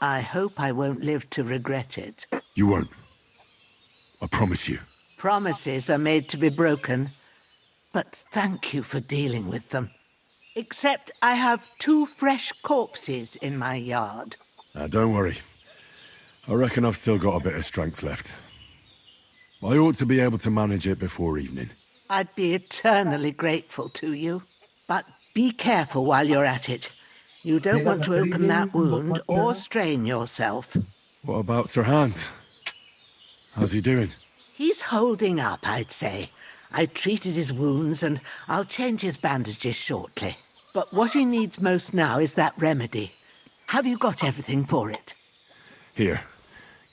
I hope I won't live to regret it. You won't. I promise you. Promises are made to be broken, but thank you for dealing with them. Except I have 2 fresh corpses in my yard. Don't worry. I reckon I've still got a bit of strength left. I ought to be able to manage it before evening. I'd be eternally grateful to you. But be careful while you're at it. You don't want to open that wound or strain yourself. What about Sir Hans? How's he doing? He's holding up, I'd say. I treated his wounds and I'll change his bandages shortly. But what he needs most now is that remedy. Have you got everything for it? Here.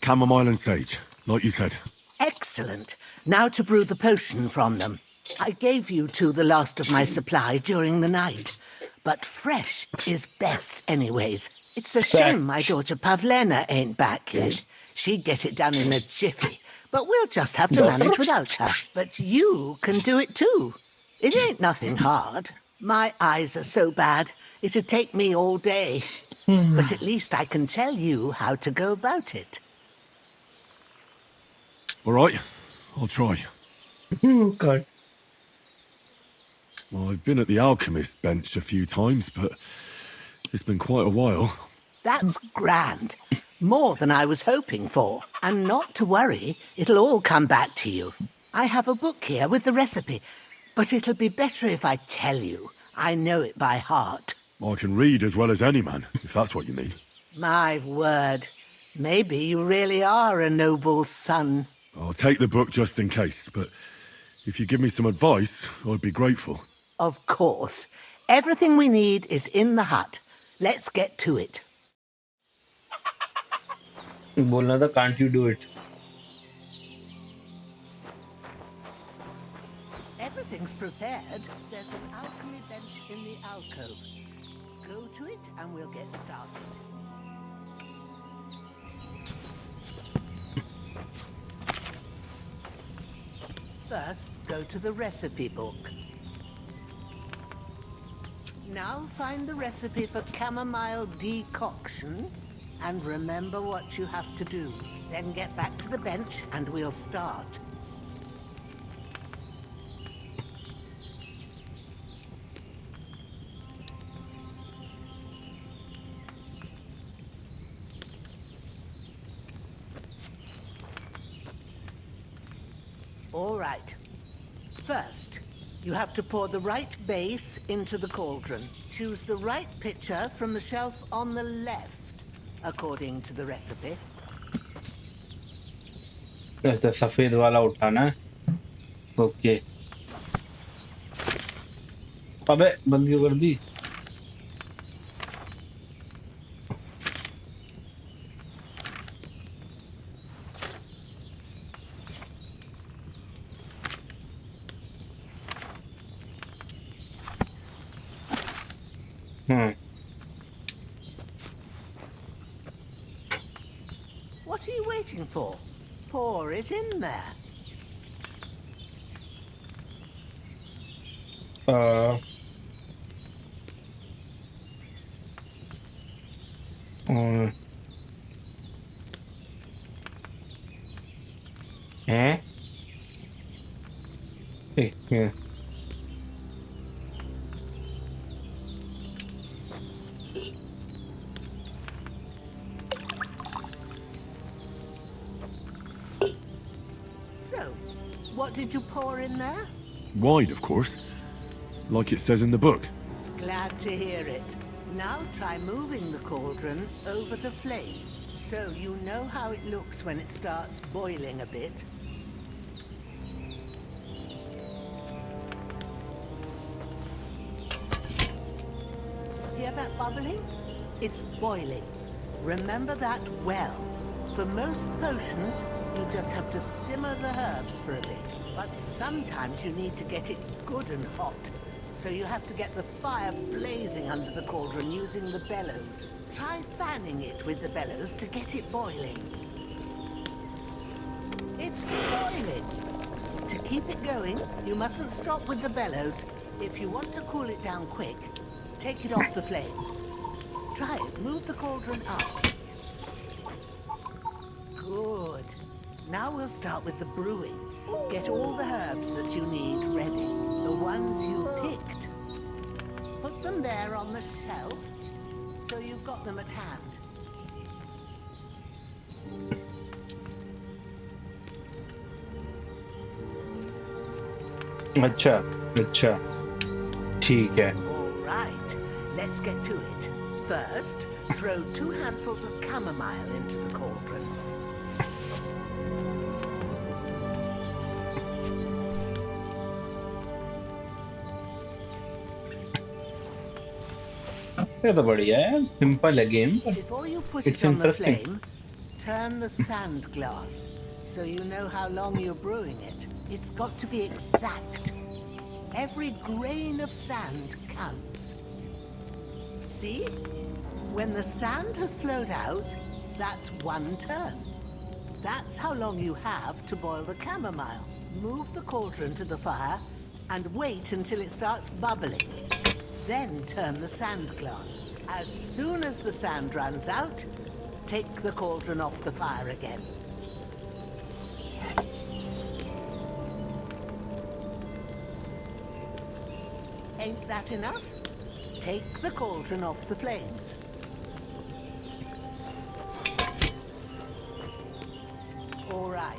Chamomile and sage, like you said. Excellent. Now to brew the potion from them. I gave you two the last of my supply during the night. But fresh is best anyways. It's a shame my daughter Pavlena ain't back yet. She'd get it done in a jiffy. But we'll just have to manage without her. But you can do it too. It ain't nothing hard. My eyes are so bad, it'd take me all day. But at least I can tell you how to go about it. All right, I'll try. God. Well, I've been at the alchemist bench a few times, but it's been quite a while. That's grand. More than I was hoping for. And not to worry, it'll all come back to you. I have a book here with the recipe, but it'll be better if I tell you. I know it by heart. I can read as well as any man, if that's what you mean. My word. Maybe you really are a noble son. I'll take the book just in case, but if you give me some advice, I'd be grateful. Of course. Everything we need is in the hut. Let's get to it. बोलना था can't you do it? Everything's prepared. There's an alchemy bench in the alcove. Go to it and we'll get started. First, go to the recipe book. Now find the recipe for chamomile decoction and remember what you have to do. Then get back to the bench and we'll start. All right. First, you have to pour the right base into the cauldron. Choose the right pitcher from the shelf on the left, according to the recipe. ऐसा सफेद वाला उठाना है. Okay. अबे बंद क्यों कर दी? waiting for? Pour it in there. Yeah. So, what did you pour in there? Wine, of course. Like it says in the book. Glad to hear it. Now try moving the cauldron over the flame, so you know how it looks when it starts boiling a bit. Hear that bubbling? It's boiling. Remember that well. For most potions, you just have to simmer the herbs for a bit. But sometimes you need to get it good and hot. So you have to get the fire blazing under the cauldron using the bellows. Try fanning it with the bellows to get it boiling. It's boiling. To keep it going, you mustn't stop with the bellows. If you want to cool it down quick, take it off the flames. Try it. Move the cauldron up. Good. Now we'll start with the brewing. Get all the herbs that you need ready. The ones you picked. Put them there on the shelf, so you've got them at hand. अच्छा, अच्छा, ठीक है. All right, let's get to it. First, throw 2 handfuls of chamomile into the cauldron. ये तो बढ़िया है. Simple है game. Before you put It's it on the interesting. flame, turn the sand glass, so you know how long you're brewing it. It's got to be exact. Every grain of sand counts. See? When the sand has flowed out, that's 1 turn. That's how long you have to boil the chamomile. Move the cauldron to the fire and wait until it starts bubbling. Then turn the sand glass. As soon as the sand runs out, take the cauldron off the fire again. Ain't that enough? Take the cauldron off the flames. All right.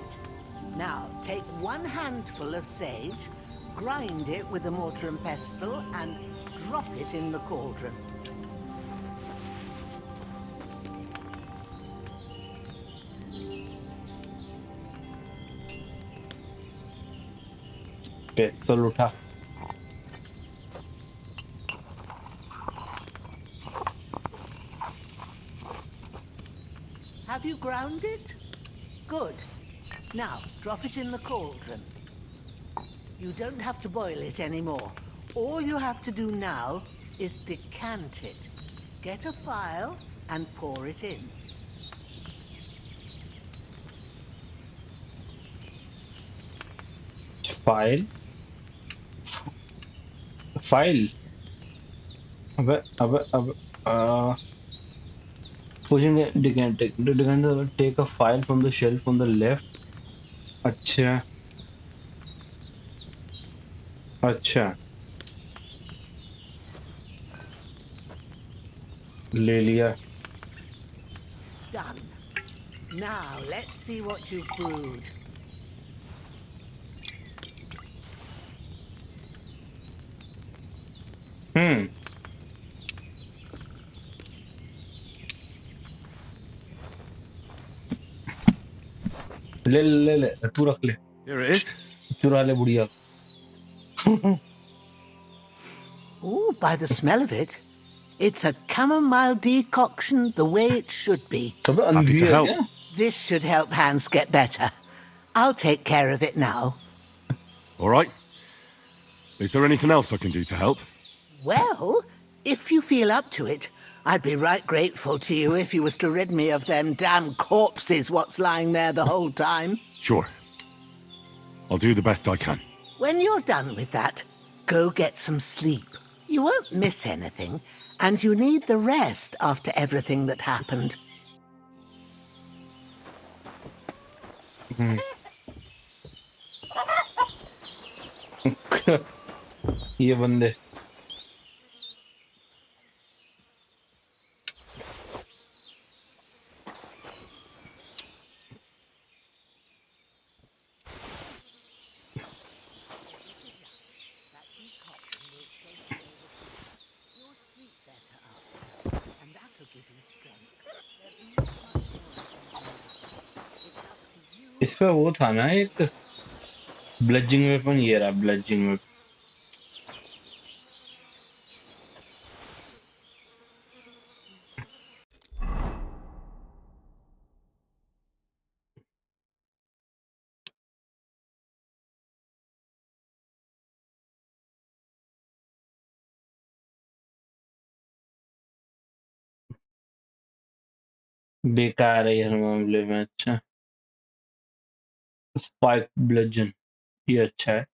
Now, take 1 handful of sage, grind it with a mortar and pestle, and drop it in the cauldron. Pestle उठा. Have you ground it? Good. Now, drop it in the cauldron. You don't have to boil it anymore. All you have to do now is decant it. Get a phial and pour it in. File. Pushing it, decanter, take a file from the shelf on the left. अच्छा, अच्छा. ले लिया. Done. Now, let's see what you've brewed. ले तू रख ले. Here it is. चुरा ले बुढ़िया. Ooh, by the smell of it, it's a chamomile decoction the way it should be. अबे Happy अंधी to है help. क्या? This should help Hans get better. I'll take care of it now. All right. Is there anything else I can do to help? Well, if you feel up to it, I'd be right grateful to you if you was to rid me of them damn corpses what's lying there the whole time. Sure. I'll do the best I can. When you're done with that, go get some sleep. You won't miss anything, and you need the rest after everything that happened. ये बंदे इस पे वो था ना एक ब्लजिंग weapon, ये रहा ब्लजिंग वेपन। बेकार है हर मामले में। अच्छा, स्पाइक ब्लजन ये अच्छा है।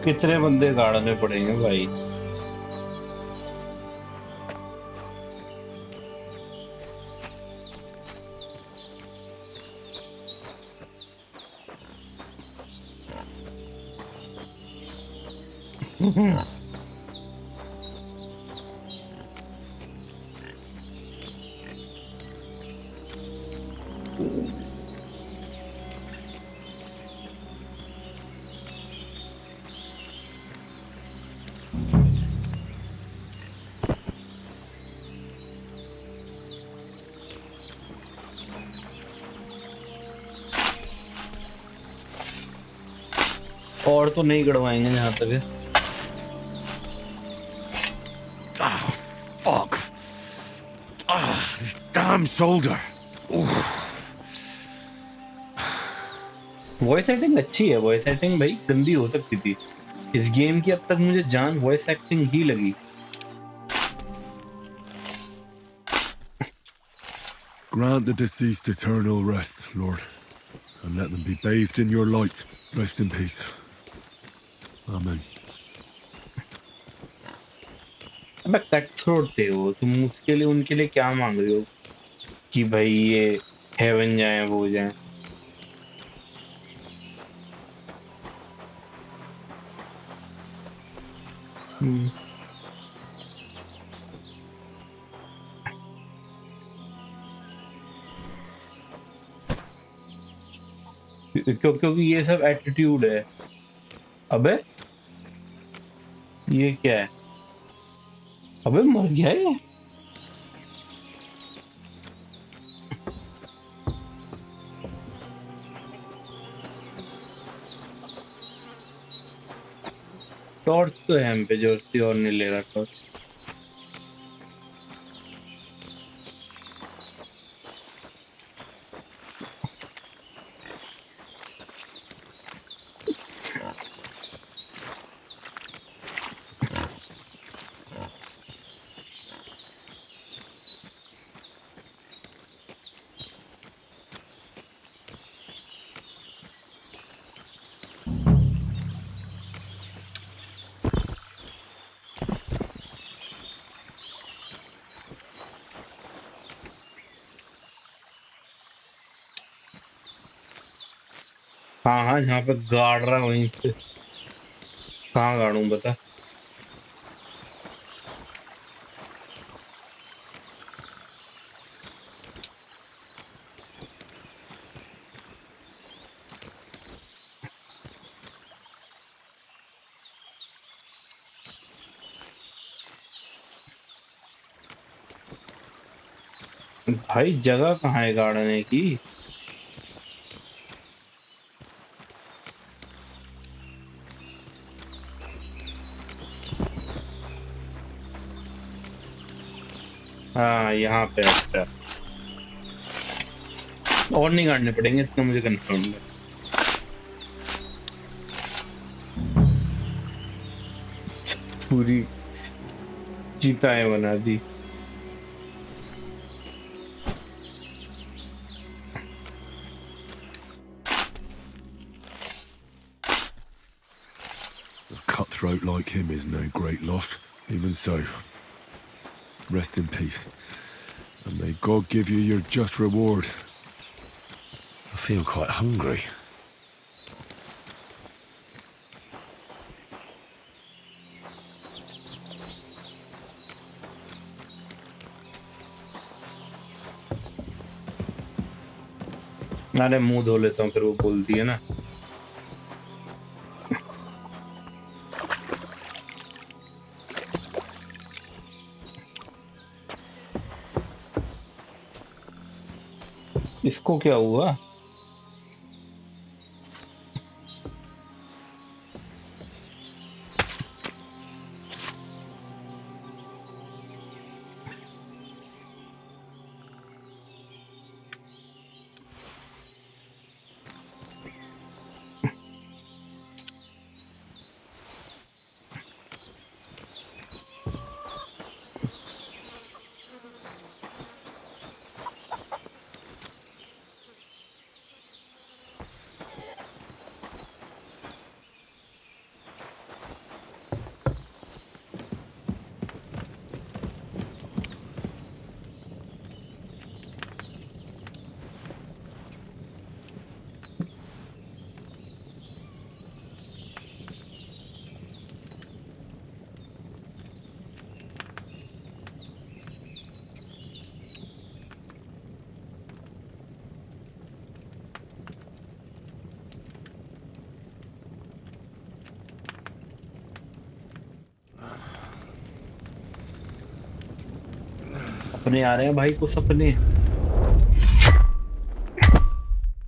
कितने बंदे गाड़ने पड़ेंगे भाई। और तो नहीं गड़वाएंगे जहाँ तक है। Ah, fuck. This damn shoulder. Voice acting अच्छी है। वॉइस एक्टिंग भाई गंदी हो सकती थी इस गेम की। अब तक मुझे जान वॉइस एक्टिंग ही लगी। Grant the deceased eternal rest, Lord, and let them be bathed in your light. Rest in peace. Amen. अबे कट थ्रोट थे वो, तुम उसके लिए उनके लिए क्या मांग रहे हो कि भाई ये हेवन जाए वो जाए। क्योंकि ये सब एटीट्यूड है। अबे ये क्या है? अबे मर गया ये। टॉर्च तो है हम पे, जो और नहीं ले रहा टॉर्च। हाँ हाँ, जहाँ पे गाड़ रहा वहीं पे। कहाँ गाड़ूं बता। भाई जगह कहाँ है गाड़ने की? हाँ यहाँ पे। अच्छा, और नहीं गाड़ने पड़ेंगे इतना, मुझे कंफर्म है। पूरी चिताएं बना दी। A cutthroat like him is no great loss. Even so, rest in peace. And may God give you your just reward. I feel quite hungry. अरे मुंह धो लेता हूँ, फिर वो बोलती है ना। इसको क्या हुआ? अपने आ रहे हैं भाई को सपने।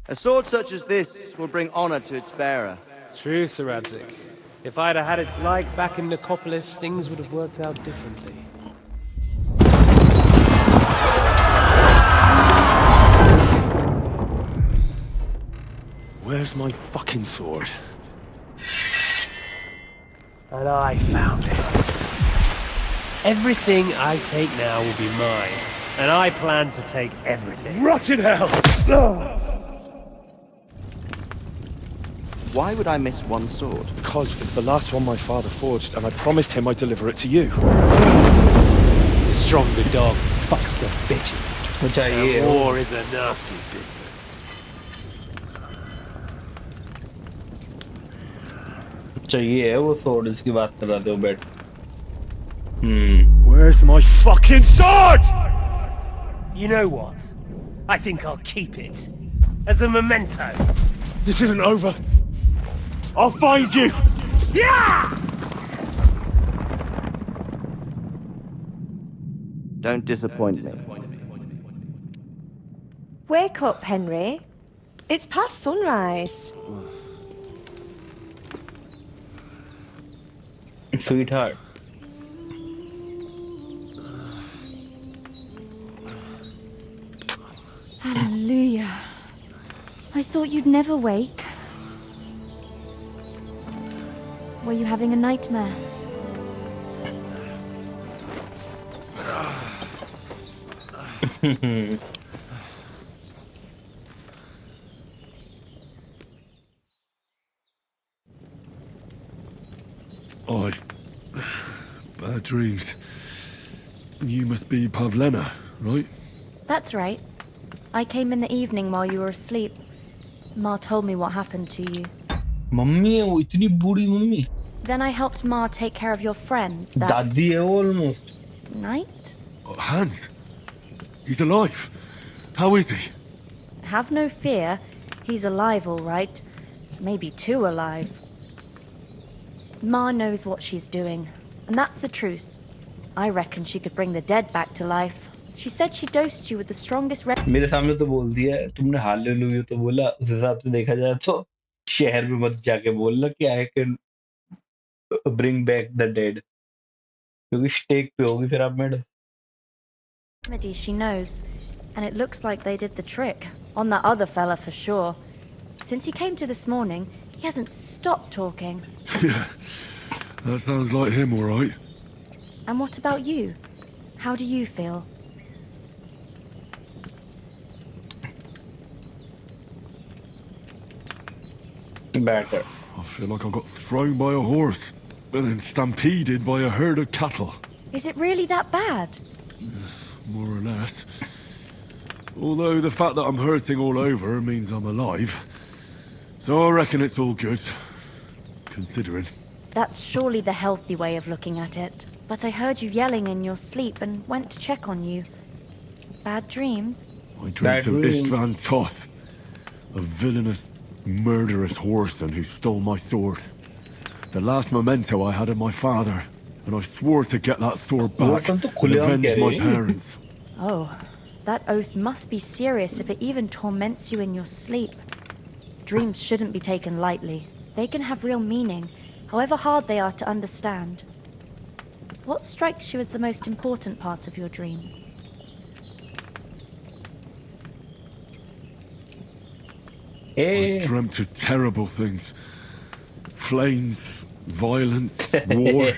A sword such as this will bring honor to its bearer. True, Sir Radzik. If I'd have had its like back in Nicopolis, things would have worked out differently. Where's my fucking sword? And I found it. Everything I take now will be mine. And I plan to take everything. Rot in hell! Why would I miss one sword? Because it's the last one my father forged, and I promised him I'd deliver it to you. Stronger dog fucks the bitches. अच्छा ये And war is a nasty business. अच्छा ये है वो sword इसकी बात कर रहा थे वो बैठ। Where's my fucking sword? You know what? I think I'll keep it. As a memento. This isn't over. I'll find you! Yeah! Don't disappoint me. Wake up, Henry. It's past sunrise. Sweetheart. Hallelujah. I thought you'd never wake. Were you having a nightmare? Bad dreams. You must be Pavlena, right? That's right. I came in the evening while you were asleep. Ma told me what happened to you. Mummy है वो इतनी बूढ़ी mummy. Then I helped Ma take care of your friend that दादी है वो almost. night. Hans. He's alive. How is he? Have no fear. He's alive, all right. Maybe too alive. Ma knows what she's doing, and that's the truth. I reckon she could bring the dead back to life. She said she dosed you with the strongest मेरे सामने तो बोल दिया है, तुमने hallelujah तो बोला, उस हिसाब से देखा जाए तो शहर में मत जाके बोलना कि I can bring back the dead, क्योंकि स्टेक पे होगी फिर आप madam. remedies she knows, and it looks like they did the trick on that other fella for sure. Since he came to this morning, he hasn't stopped talking. Yeah, that sounds like him, all right. And what about you? How do you feel? Better. I feel like I got thrown by a horse and then stampeded by a herd of cattle. Is it really that bad? More or less. Although the fact that I'm hurting all over means I'm alive. So I reckon it's all good. Considering. That's surely the healthy way of looking at it. But I heard you yelling in your sleep and went to check on you. Bad dreams? I dreamt of Istvan Toth, a villainous, murderous whoreson who stole my sword. The last memento I had of my father, and I swore to get that sword back and avenge my parents. Oh, that oath must be serious if it even torments you in your sleep. Dreams shouldn't be taken lightly. They can have real meaning, however hard they are to understand. What strikes you as the most important part of your dream? I dreamt of terrible things. Flames, violence, war.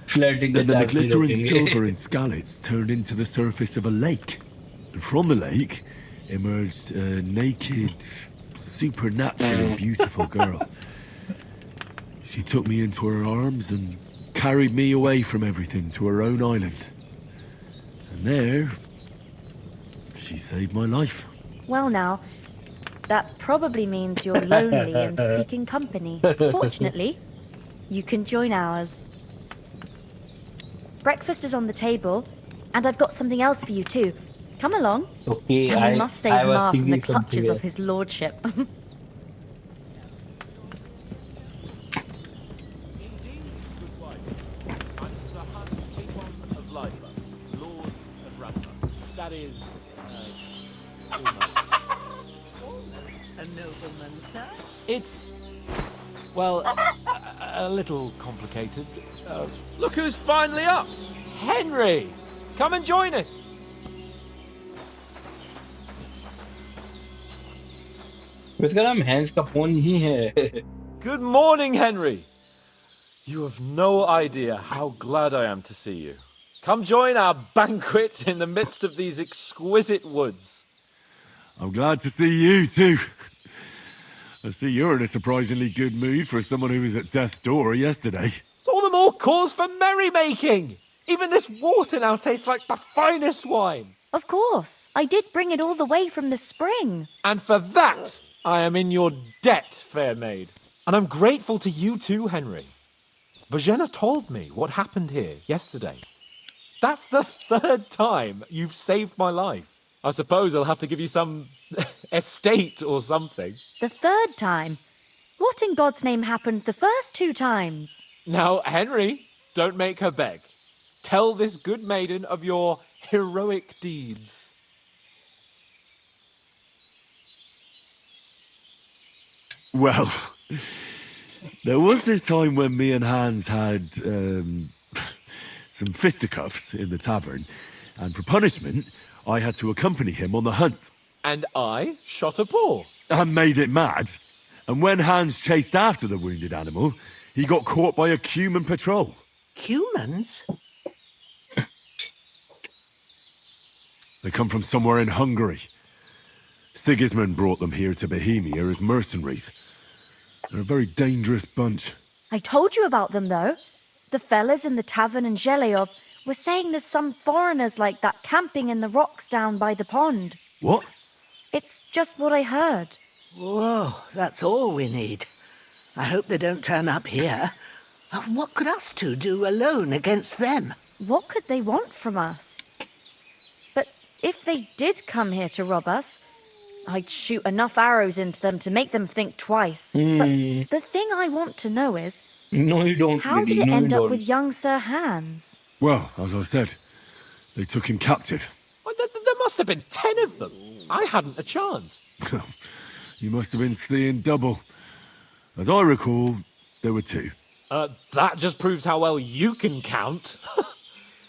Flirting And then the glittering silver in Skalitz turned into the surface of a lake. And from the lake emerged a naked, supernaturally beautiful girl. She took me into her arms and carried me away from everything to her own island. And there, she saved my life. Well now, that probably means you're lonely and seeking company. Fortunately, you can join ours. Breakfast is on the table, and I've got something else for you too. Come along. Okay, and we must save Ma from the clutches of his lordship. That is, almost. A nobleman, sir? It's, well, a little complicated. Look who's finally up! Henry! Come and join us! इसका नाम hence कापोन ही है. Good morning, Henry! You have no idea how glad I am to see you. Come join our banquet in the midst of these exquisite woods. I'm glad to see you too. I see you're in a surprisingly good mood for someone who was at death's door yesterday. It's all the more cause for merrymaking! Even this water now tastes like the finest wine. Of course, I did bring it all the way from the spring. And for that, I am in your debt, fair maid. And I'm grateful to you too, Henry. Bohemia told me what happened here yesterday. That's the third time you've saved my life. I suppose I'll have to give you some estate or something. The third time? What in God's name happened the first 2 times? Now, Henry, don't make her beg. Tell this good maiden of your heroic deeds. Well, There was this time when me and Hans had some fisticuffs in the tavern, and for punishment, I had to accompany him on the hunt. And I shot a boar. I made it mad. And when Hans chased after the wounded animal, he got caught by a human patrol. Humans? They come from somewhere in Hungary. Sigismund brought them here to Bohemia as mercenaries. They're a very dangerous bunch. I told you about them, though. The fellas in the tavern in Zheleyov were saying there's some foreigners like that camping in the rocks down by the pond. What? It's just what I heard. Whoa, that's all we need. I hope they don't turn up here. What could us two do alone against them? What could they want from us? But if they did come here to rob us, I'd shoot enough arrows into them to make them think twice. But the thing I want to know is, No, you don't. how Lily. did it No, you end up don't. with young Sir Hans? Well, as I said, they took him captive. Well, there must have been 10 of them. I hadn't a chance. You must have been seeing double. As I recall, there were 2. That just proves how well you can count.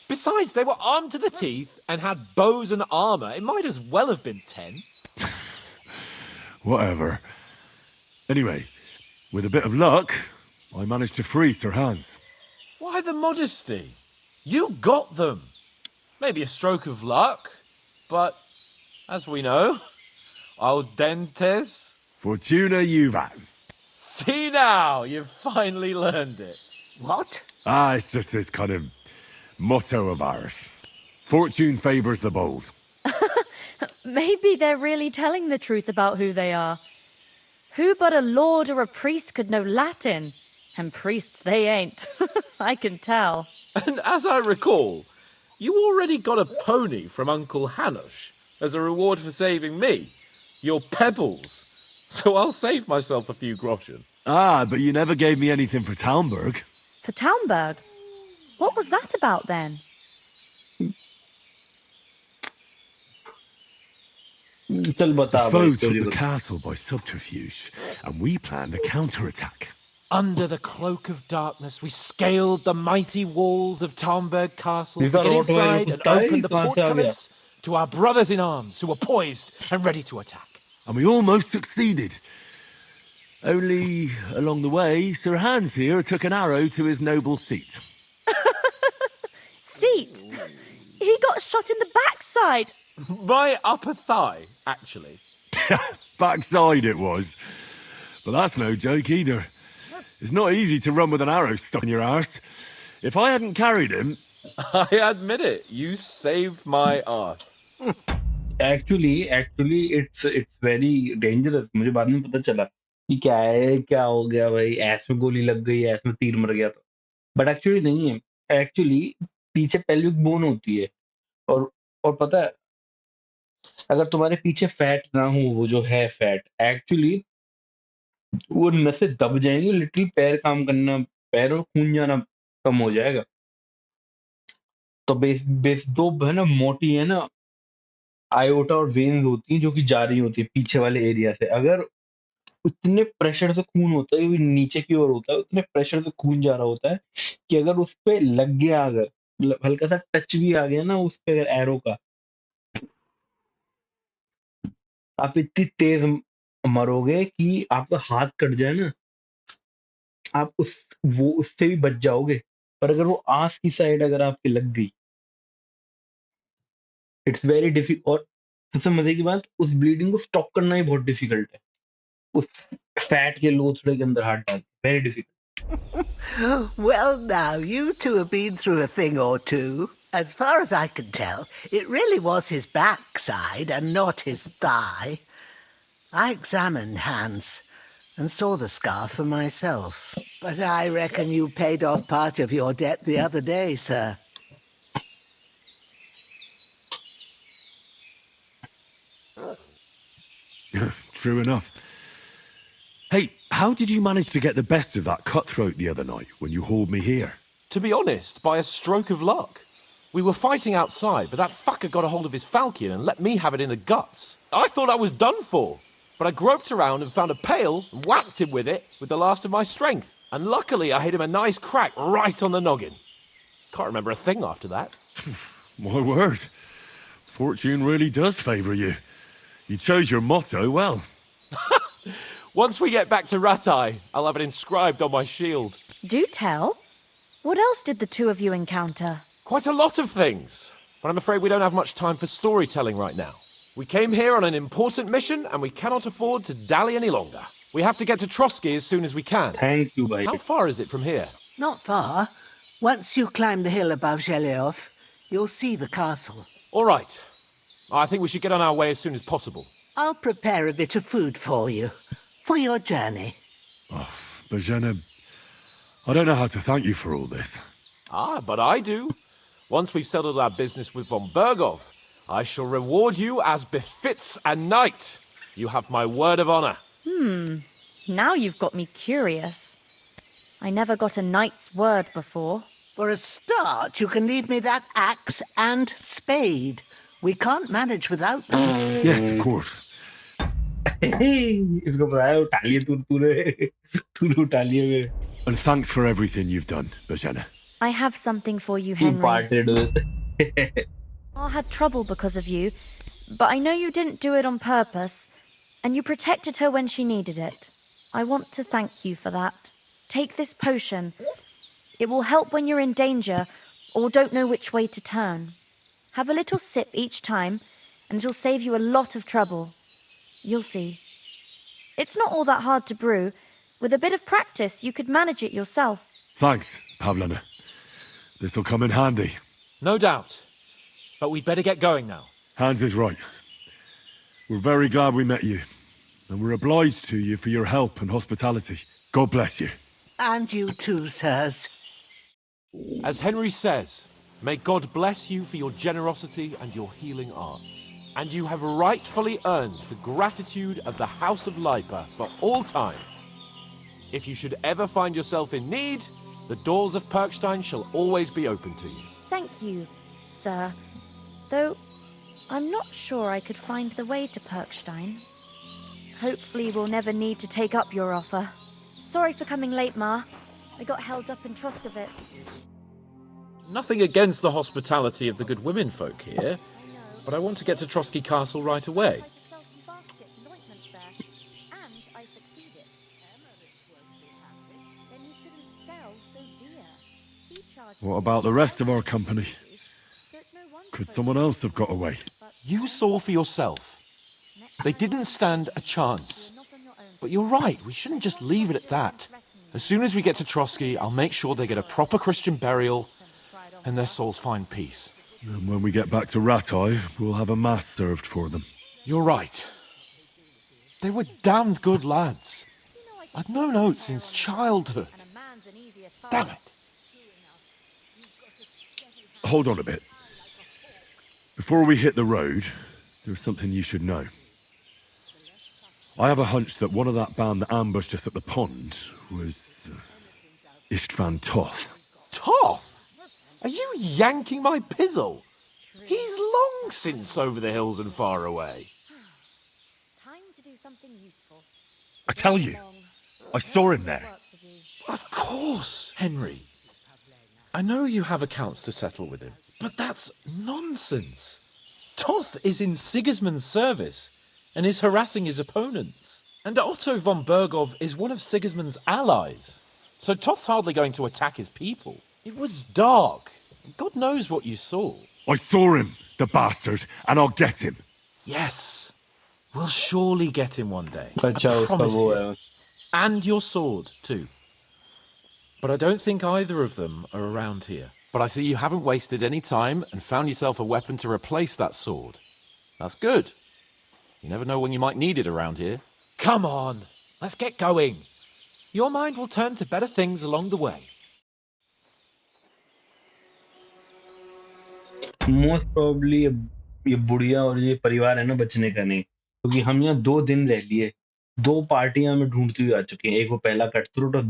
Besides, they were armed to the teeth and had bows and armor. It might as well have been 10. Whatever. Anyway, with a bit of luck, I managed to free Sir Hans. Why the modesty? You got them. Maybe a stroke of luck, but as we know, al dentes. Fortuna juvat. See now, you've finally learned it. What? It's just this kind of motto of ours. Fortune favours the bold. Maybe they're really telling the truth about who they are. Who but a lord or a priest could know Latin? And priests they ain't. I can tell. And as I recall, you already got a pony from Uncle Hanush as a reward for saving me. Your pebbles. So I'll save myself a few groschen. But you never gave me anything for Talmberg. For Talmberg? What was that about then? चल बता The भाई foe story took the बता. castle by subterfuge, and we planned a counterattack. Under the cloak of darkness, we scaled the mighty walls of Talmberg Castle to Viva get Rottweiler inside and कुत्ता है, open the कहाँ से आ गया? portcullis to our brothers in arms who were poised and ready to attack. And we almost succeeded. Only, along the way, Sir Hans here took an arrow to his noble seat. Seat! He got shot in the backside! My upper thigh, actually. Backside it was. But that's no joke either. It's not easy to run with an arrow stuck in your arse. If I hadn't carried him... I admit it, you saved my arse. Actually, it's very dangerous. मुझे बाद में पता चला कि क्या हो गया भाई, ऐस में गोली लग गई, ऐस में तीर मर गया तो. But actually नहीं है. Actually पीछे pelvic bone होती है. और पता है, अगर तुम्हारे पीछे फैट ना हो, वो जो है फैट, एक्चुअली वो नसें दब जाएंगी, लिटिल पैर काम करना, पैर और खून जाना कम हो जाएगा. तो बेस दो है ना, मोटी है ना, आयोटा और वेन्स होती हैं जो कि जा रही होती है पीछे वाले एरिया से. अगर उतने प्रेशर से खून होता है, नीचे की ओर होता है, उतने प्रेशर से खून जा रहा होता है कि अगर उस पे लग गया, अगर हल्का सा टच भी आ गया ना उस पे अगर एरो का, आप इतनी तेज मरोगे कि आपका हाथ कट जाए ना, आप उससे भी बच जाओगे. पर अगर वो आंस की साइड अगर आपके लग गई, इट्स वेरी डिफिकल्ट. और सबसे मजे की बात, उस ब्लीडिंग को स्टॉप करना ही बहुत डिफिकल्ट है. उस फैट के लोथड़े के अंदर हाथ डाल, very difficult. Well, now, you two have been through a thing or two. As far as I can tell, it really was his backside and not his thigh. I examined Hans and saw the scar for myself. But I reckon you paid off part of your debt the other day, sir. True enough. Hey, how did you manage to get the best of that cutthroat the other night when you hauled me here? To be honest, by a stroke of luck. We were fighting outside, but that fucker got a hold of his falchion and let me have it in the guts. I thought I was done for. but I groped around and found a pail and whacked him with it with the last of my strength. And luckily, I hit him a nice crack right on the noggin. Can't remember a thing after that. My word. Fortune really does favour you. You chose your motto well. Once we get back to Ratai, I'll have it inscribed on my shield. Do tell. What else did the two of you encounter? Quite a lot of things, but I'm afraid we don't have much time for storytelling right now. We came here on an important mission, and we cannot afford to dally any longer. We have to get to Trotsky as soon as we can. Thank you, bhai. How far is it from here? Not far. Once you climb the hill above Zheleov, you'll see the castle. All right. I think we should get on our way as soon as possible. I'll prepare a bit of food for you, for your journey. Oh, Bohemia, I don't know how to thank you for all this. But I do. Once we've settled our business with von Bergov, I shall reward you as befits a knight. You have my word of honor. Now you've got me curious. I never got a knight's word before. For a start, you can leave me that axe and spade. We can't manage without them. Yes, of course. इसको बताया उठा लिए तूने उठा लिए मेरे. And thanks for everything you've done, Bohemia. I have something for you, He Henry. parted with. I had trouble because of you, but I know you didn't do it on purpose, and you protected her when she needed it. I want to thank you for that. Take this potion. It will help when you're in danger or don't know which way to turn. Have a little sip each time, and it'll save you a lot of trouble. You'll see. It's not all that hard to brew. With a bit of practice, you could manage it yourself. Thanks, Pavlana. This'll come in handy. No doubt. But we'd better get going now. Hans is right. We're very glad we met you. And we're obliged to you for your help and hospitality. God bless you. And you too, sirs. As Henry says, may God bless you for your generosity and your healing arts. And you have rightfully earned the gratitude of the House of Lipa for all time. If you should ever find yourself in need, the doors of Perkstein shall always be open to you. Thank you, sir. Though I'm not sure I could find the way to Perkstein. Hopefully we'll never need to take up your offer. Sorry for coming late, Ma. I got held up in Troskovitz. Nothing against the hospitality of the good women folk here, but I want to get to Trotsky Castle right away. What about the rest of our company? Could someone else have got away? You saw for yourself. They didn't stand a chance. But you're right, we shouldn't just leave it at that. As soon as we get to Trotsky, I'll make sure they get a proper Christian burial and their souls find peace. And when we get back to Ratai, we'll have a mass served for them. You're right. They were damned good lads. I've known Oates since childhood. Damn it. Hold on a bit. Before we hit the road, there's something you should know. I have a hunch that one of that band that ambushed us at the pond was Istvan Toth. Toth? Are you yanking my pizzle? He's long since over the hills and far away. Time to do something useful. I tell you, I saw him there. Of course, Henry. I know you have accounts to settle with him, but that's nonsense. Toth is in Sigismund's service and is harassing his opponents. And Otto von Bergov is one of Sigismund's allies. So Toth's hardly going to attack his people. It was dark. God knows what you saw. I saw him, the bastard, and I'll get him. Yes. We'll surely get him one day. I अच्छा उसका promise वो you. है. And your sword, too. But I don't think either of them are around here. But I see you haven't wasted any time and found yourself a weapon to replace that sword. That's good. You never know when you might need it around here. Come on, let's get going. Your mind will turn to better things along the way. Most probably ये बुढ़िया और ये परिवार है ना बचने का नहीं, क्योंकि हम यहाँ 2 दिन रह लिए, 2 पार्टियां हमें ढूंढती हुई आ चुकी हैं. एक वो पहला कट थ्रू और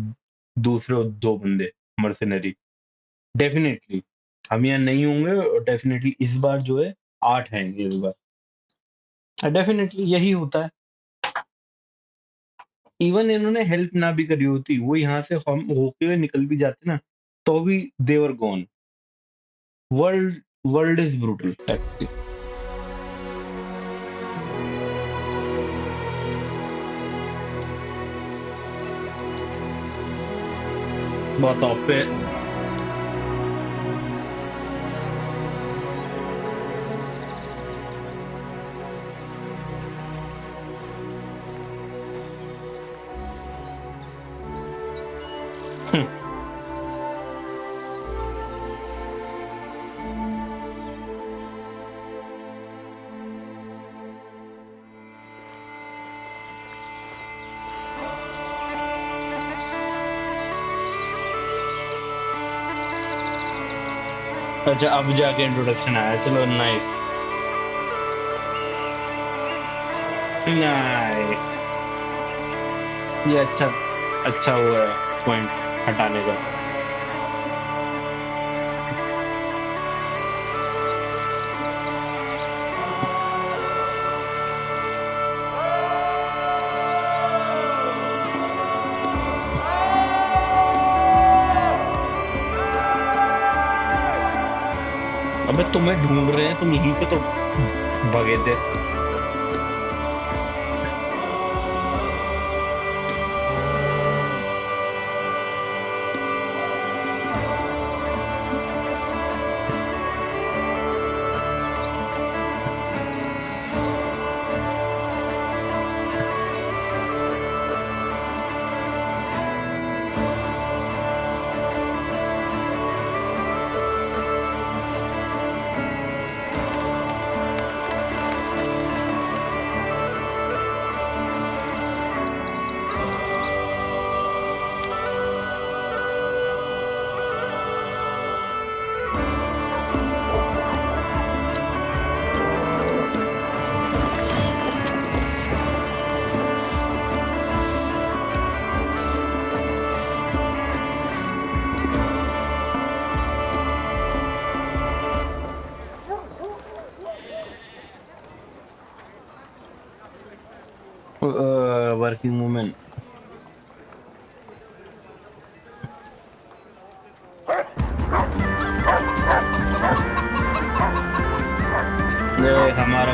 दूसरे 2 बंदे मर्सिनरी. डेफिनेटली हम यहाँ नहीं होंगे और डेफिनेटली इस बार जो है 8 आएंगे इस बार. डेफिनेटली यही होता है. इवन इन्होंने हेल्प ना भी करी होती, वो यहाँ से हम होके हुए निकल भी जाते ना, तो भी they're gone. World is brutal actually. बहुत ऑफ पे. अच्छा, अब जाके इंट्रोडक्शन आया. चलो, नाइस नाइस. ये अच्छा हुआ है पॉइंट हटाने का. अबे तुम्हें ढूंढ रहे हैं, तुम यहीं से तो भगे थे. Working women. हमारा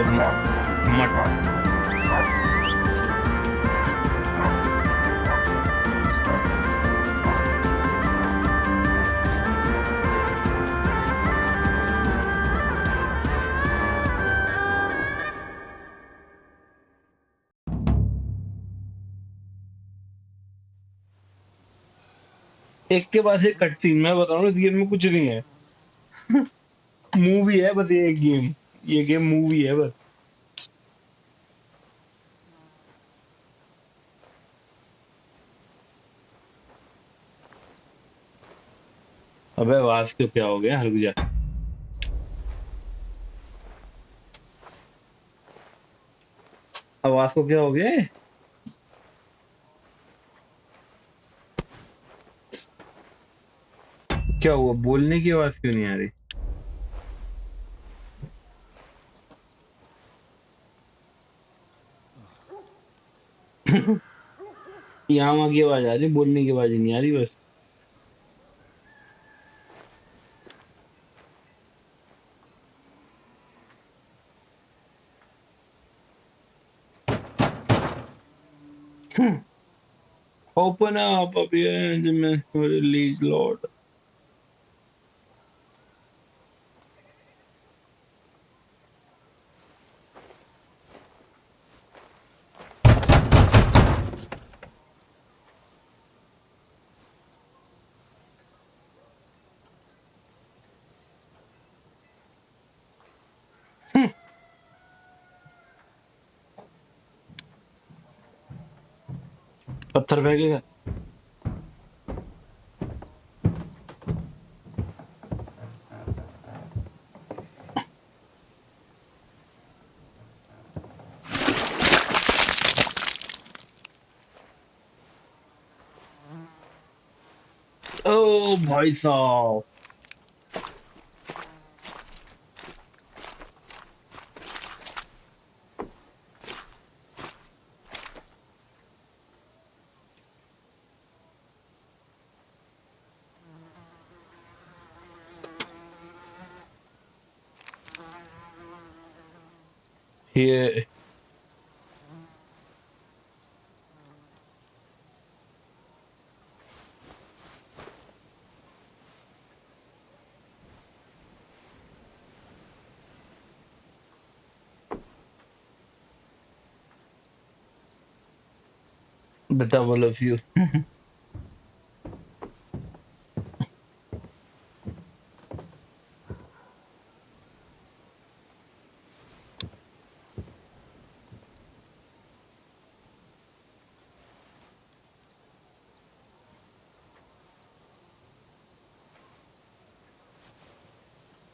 मट. एक के बाद एक कट सीन. मैं बता रहा हूँ, इस गेम में कुछ नहीं है. मूवी है बस, ये एक गेम. ये गेम मूवी है बस. अबे आवाज को क्या हो गया? रुक जा. आवाज को क्या हो गया? क्या हुआ? बोलने की आवाज क्यों नहीं आ रही? यहाँ वहाँ की आवाज आ रही, बोलने की आवाज ही नहीं आ रही बस. Open up your engine for release, Lord. पत्थर फेंकेगा. ओ भाई साहब. ये the double of you.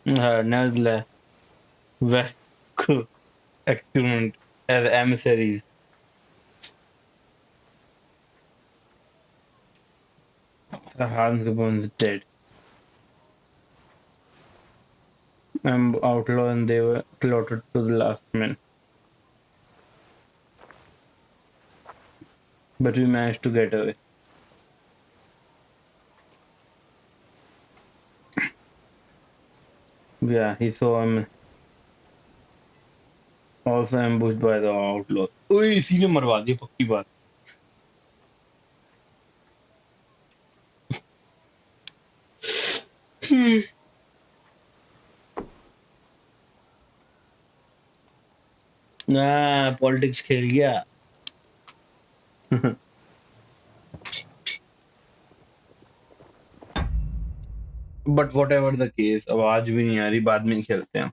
نازلة vacuum experiment as emissaries. Hans Gabon's dead. I'm outlaw and they were slaughtered to the last man. But we managed to get away. Yeah, he saw him also ambushed by the outlaws. ओए इसी ने मरवा दी पक्की बात. Politics खेल गया. But what ever the case, अब आज भी नहीं आ रही, बाद में ही खेलते हैं.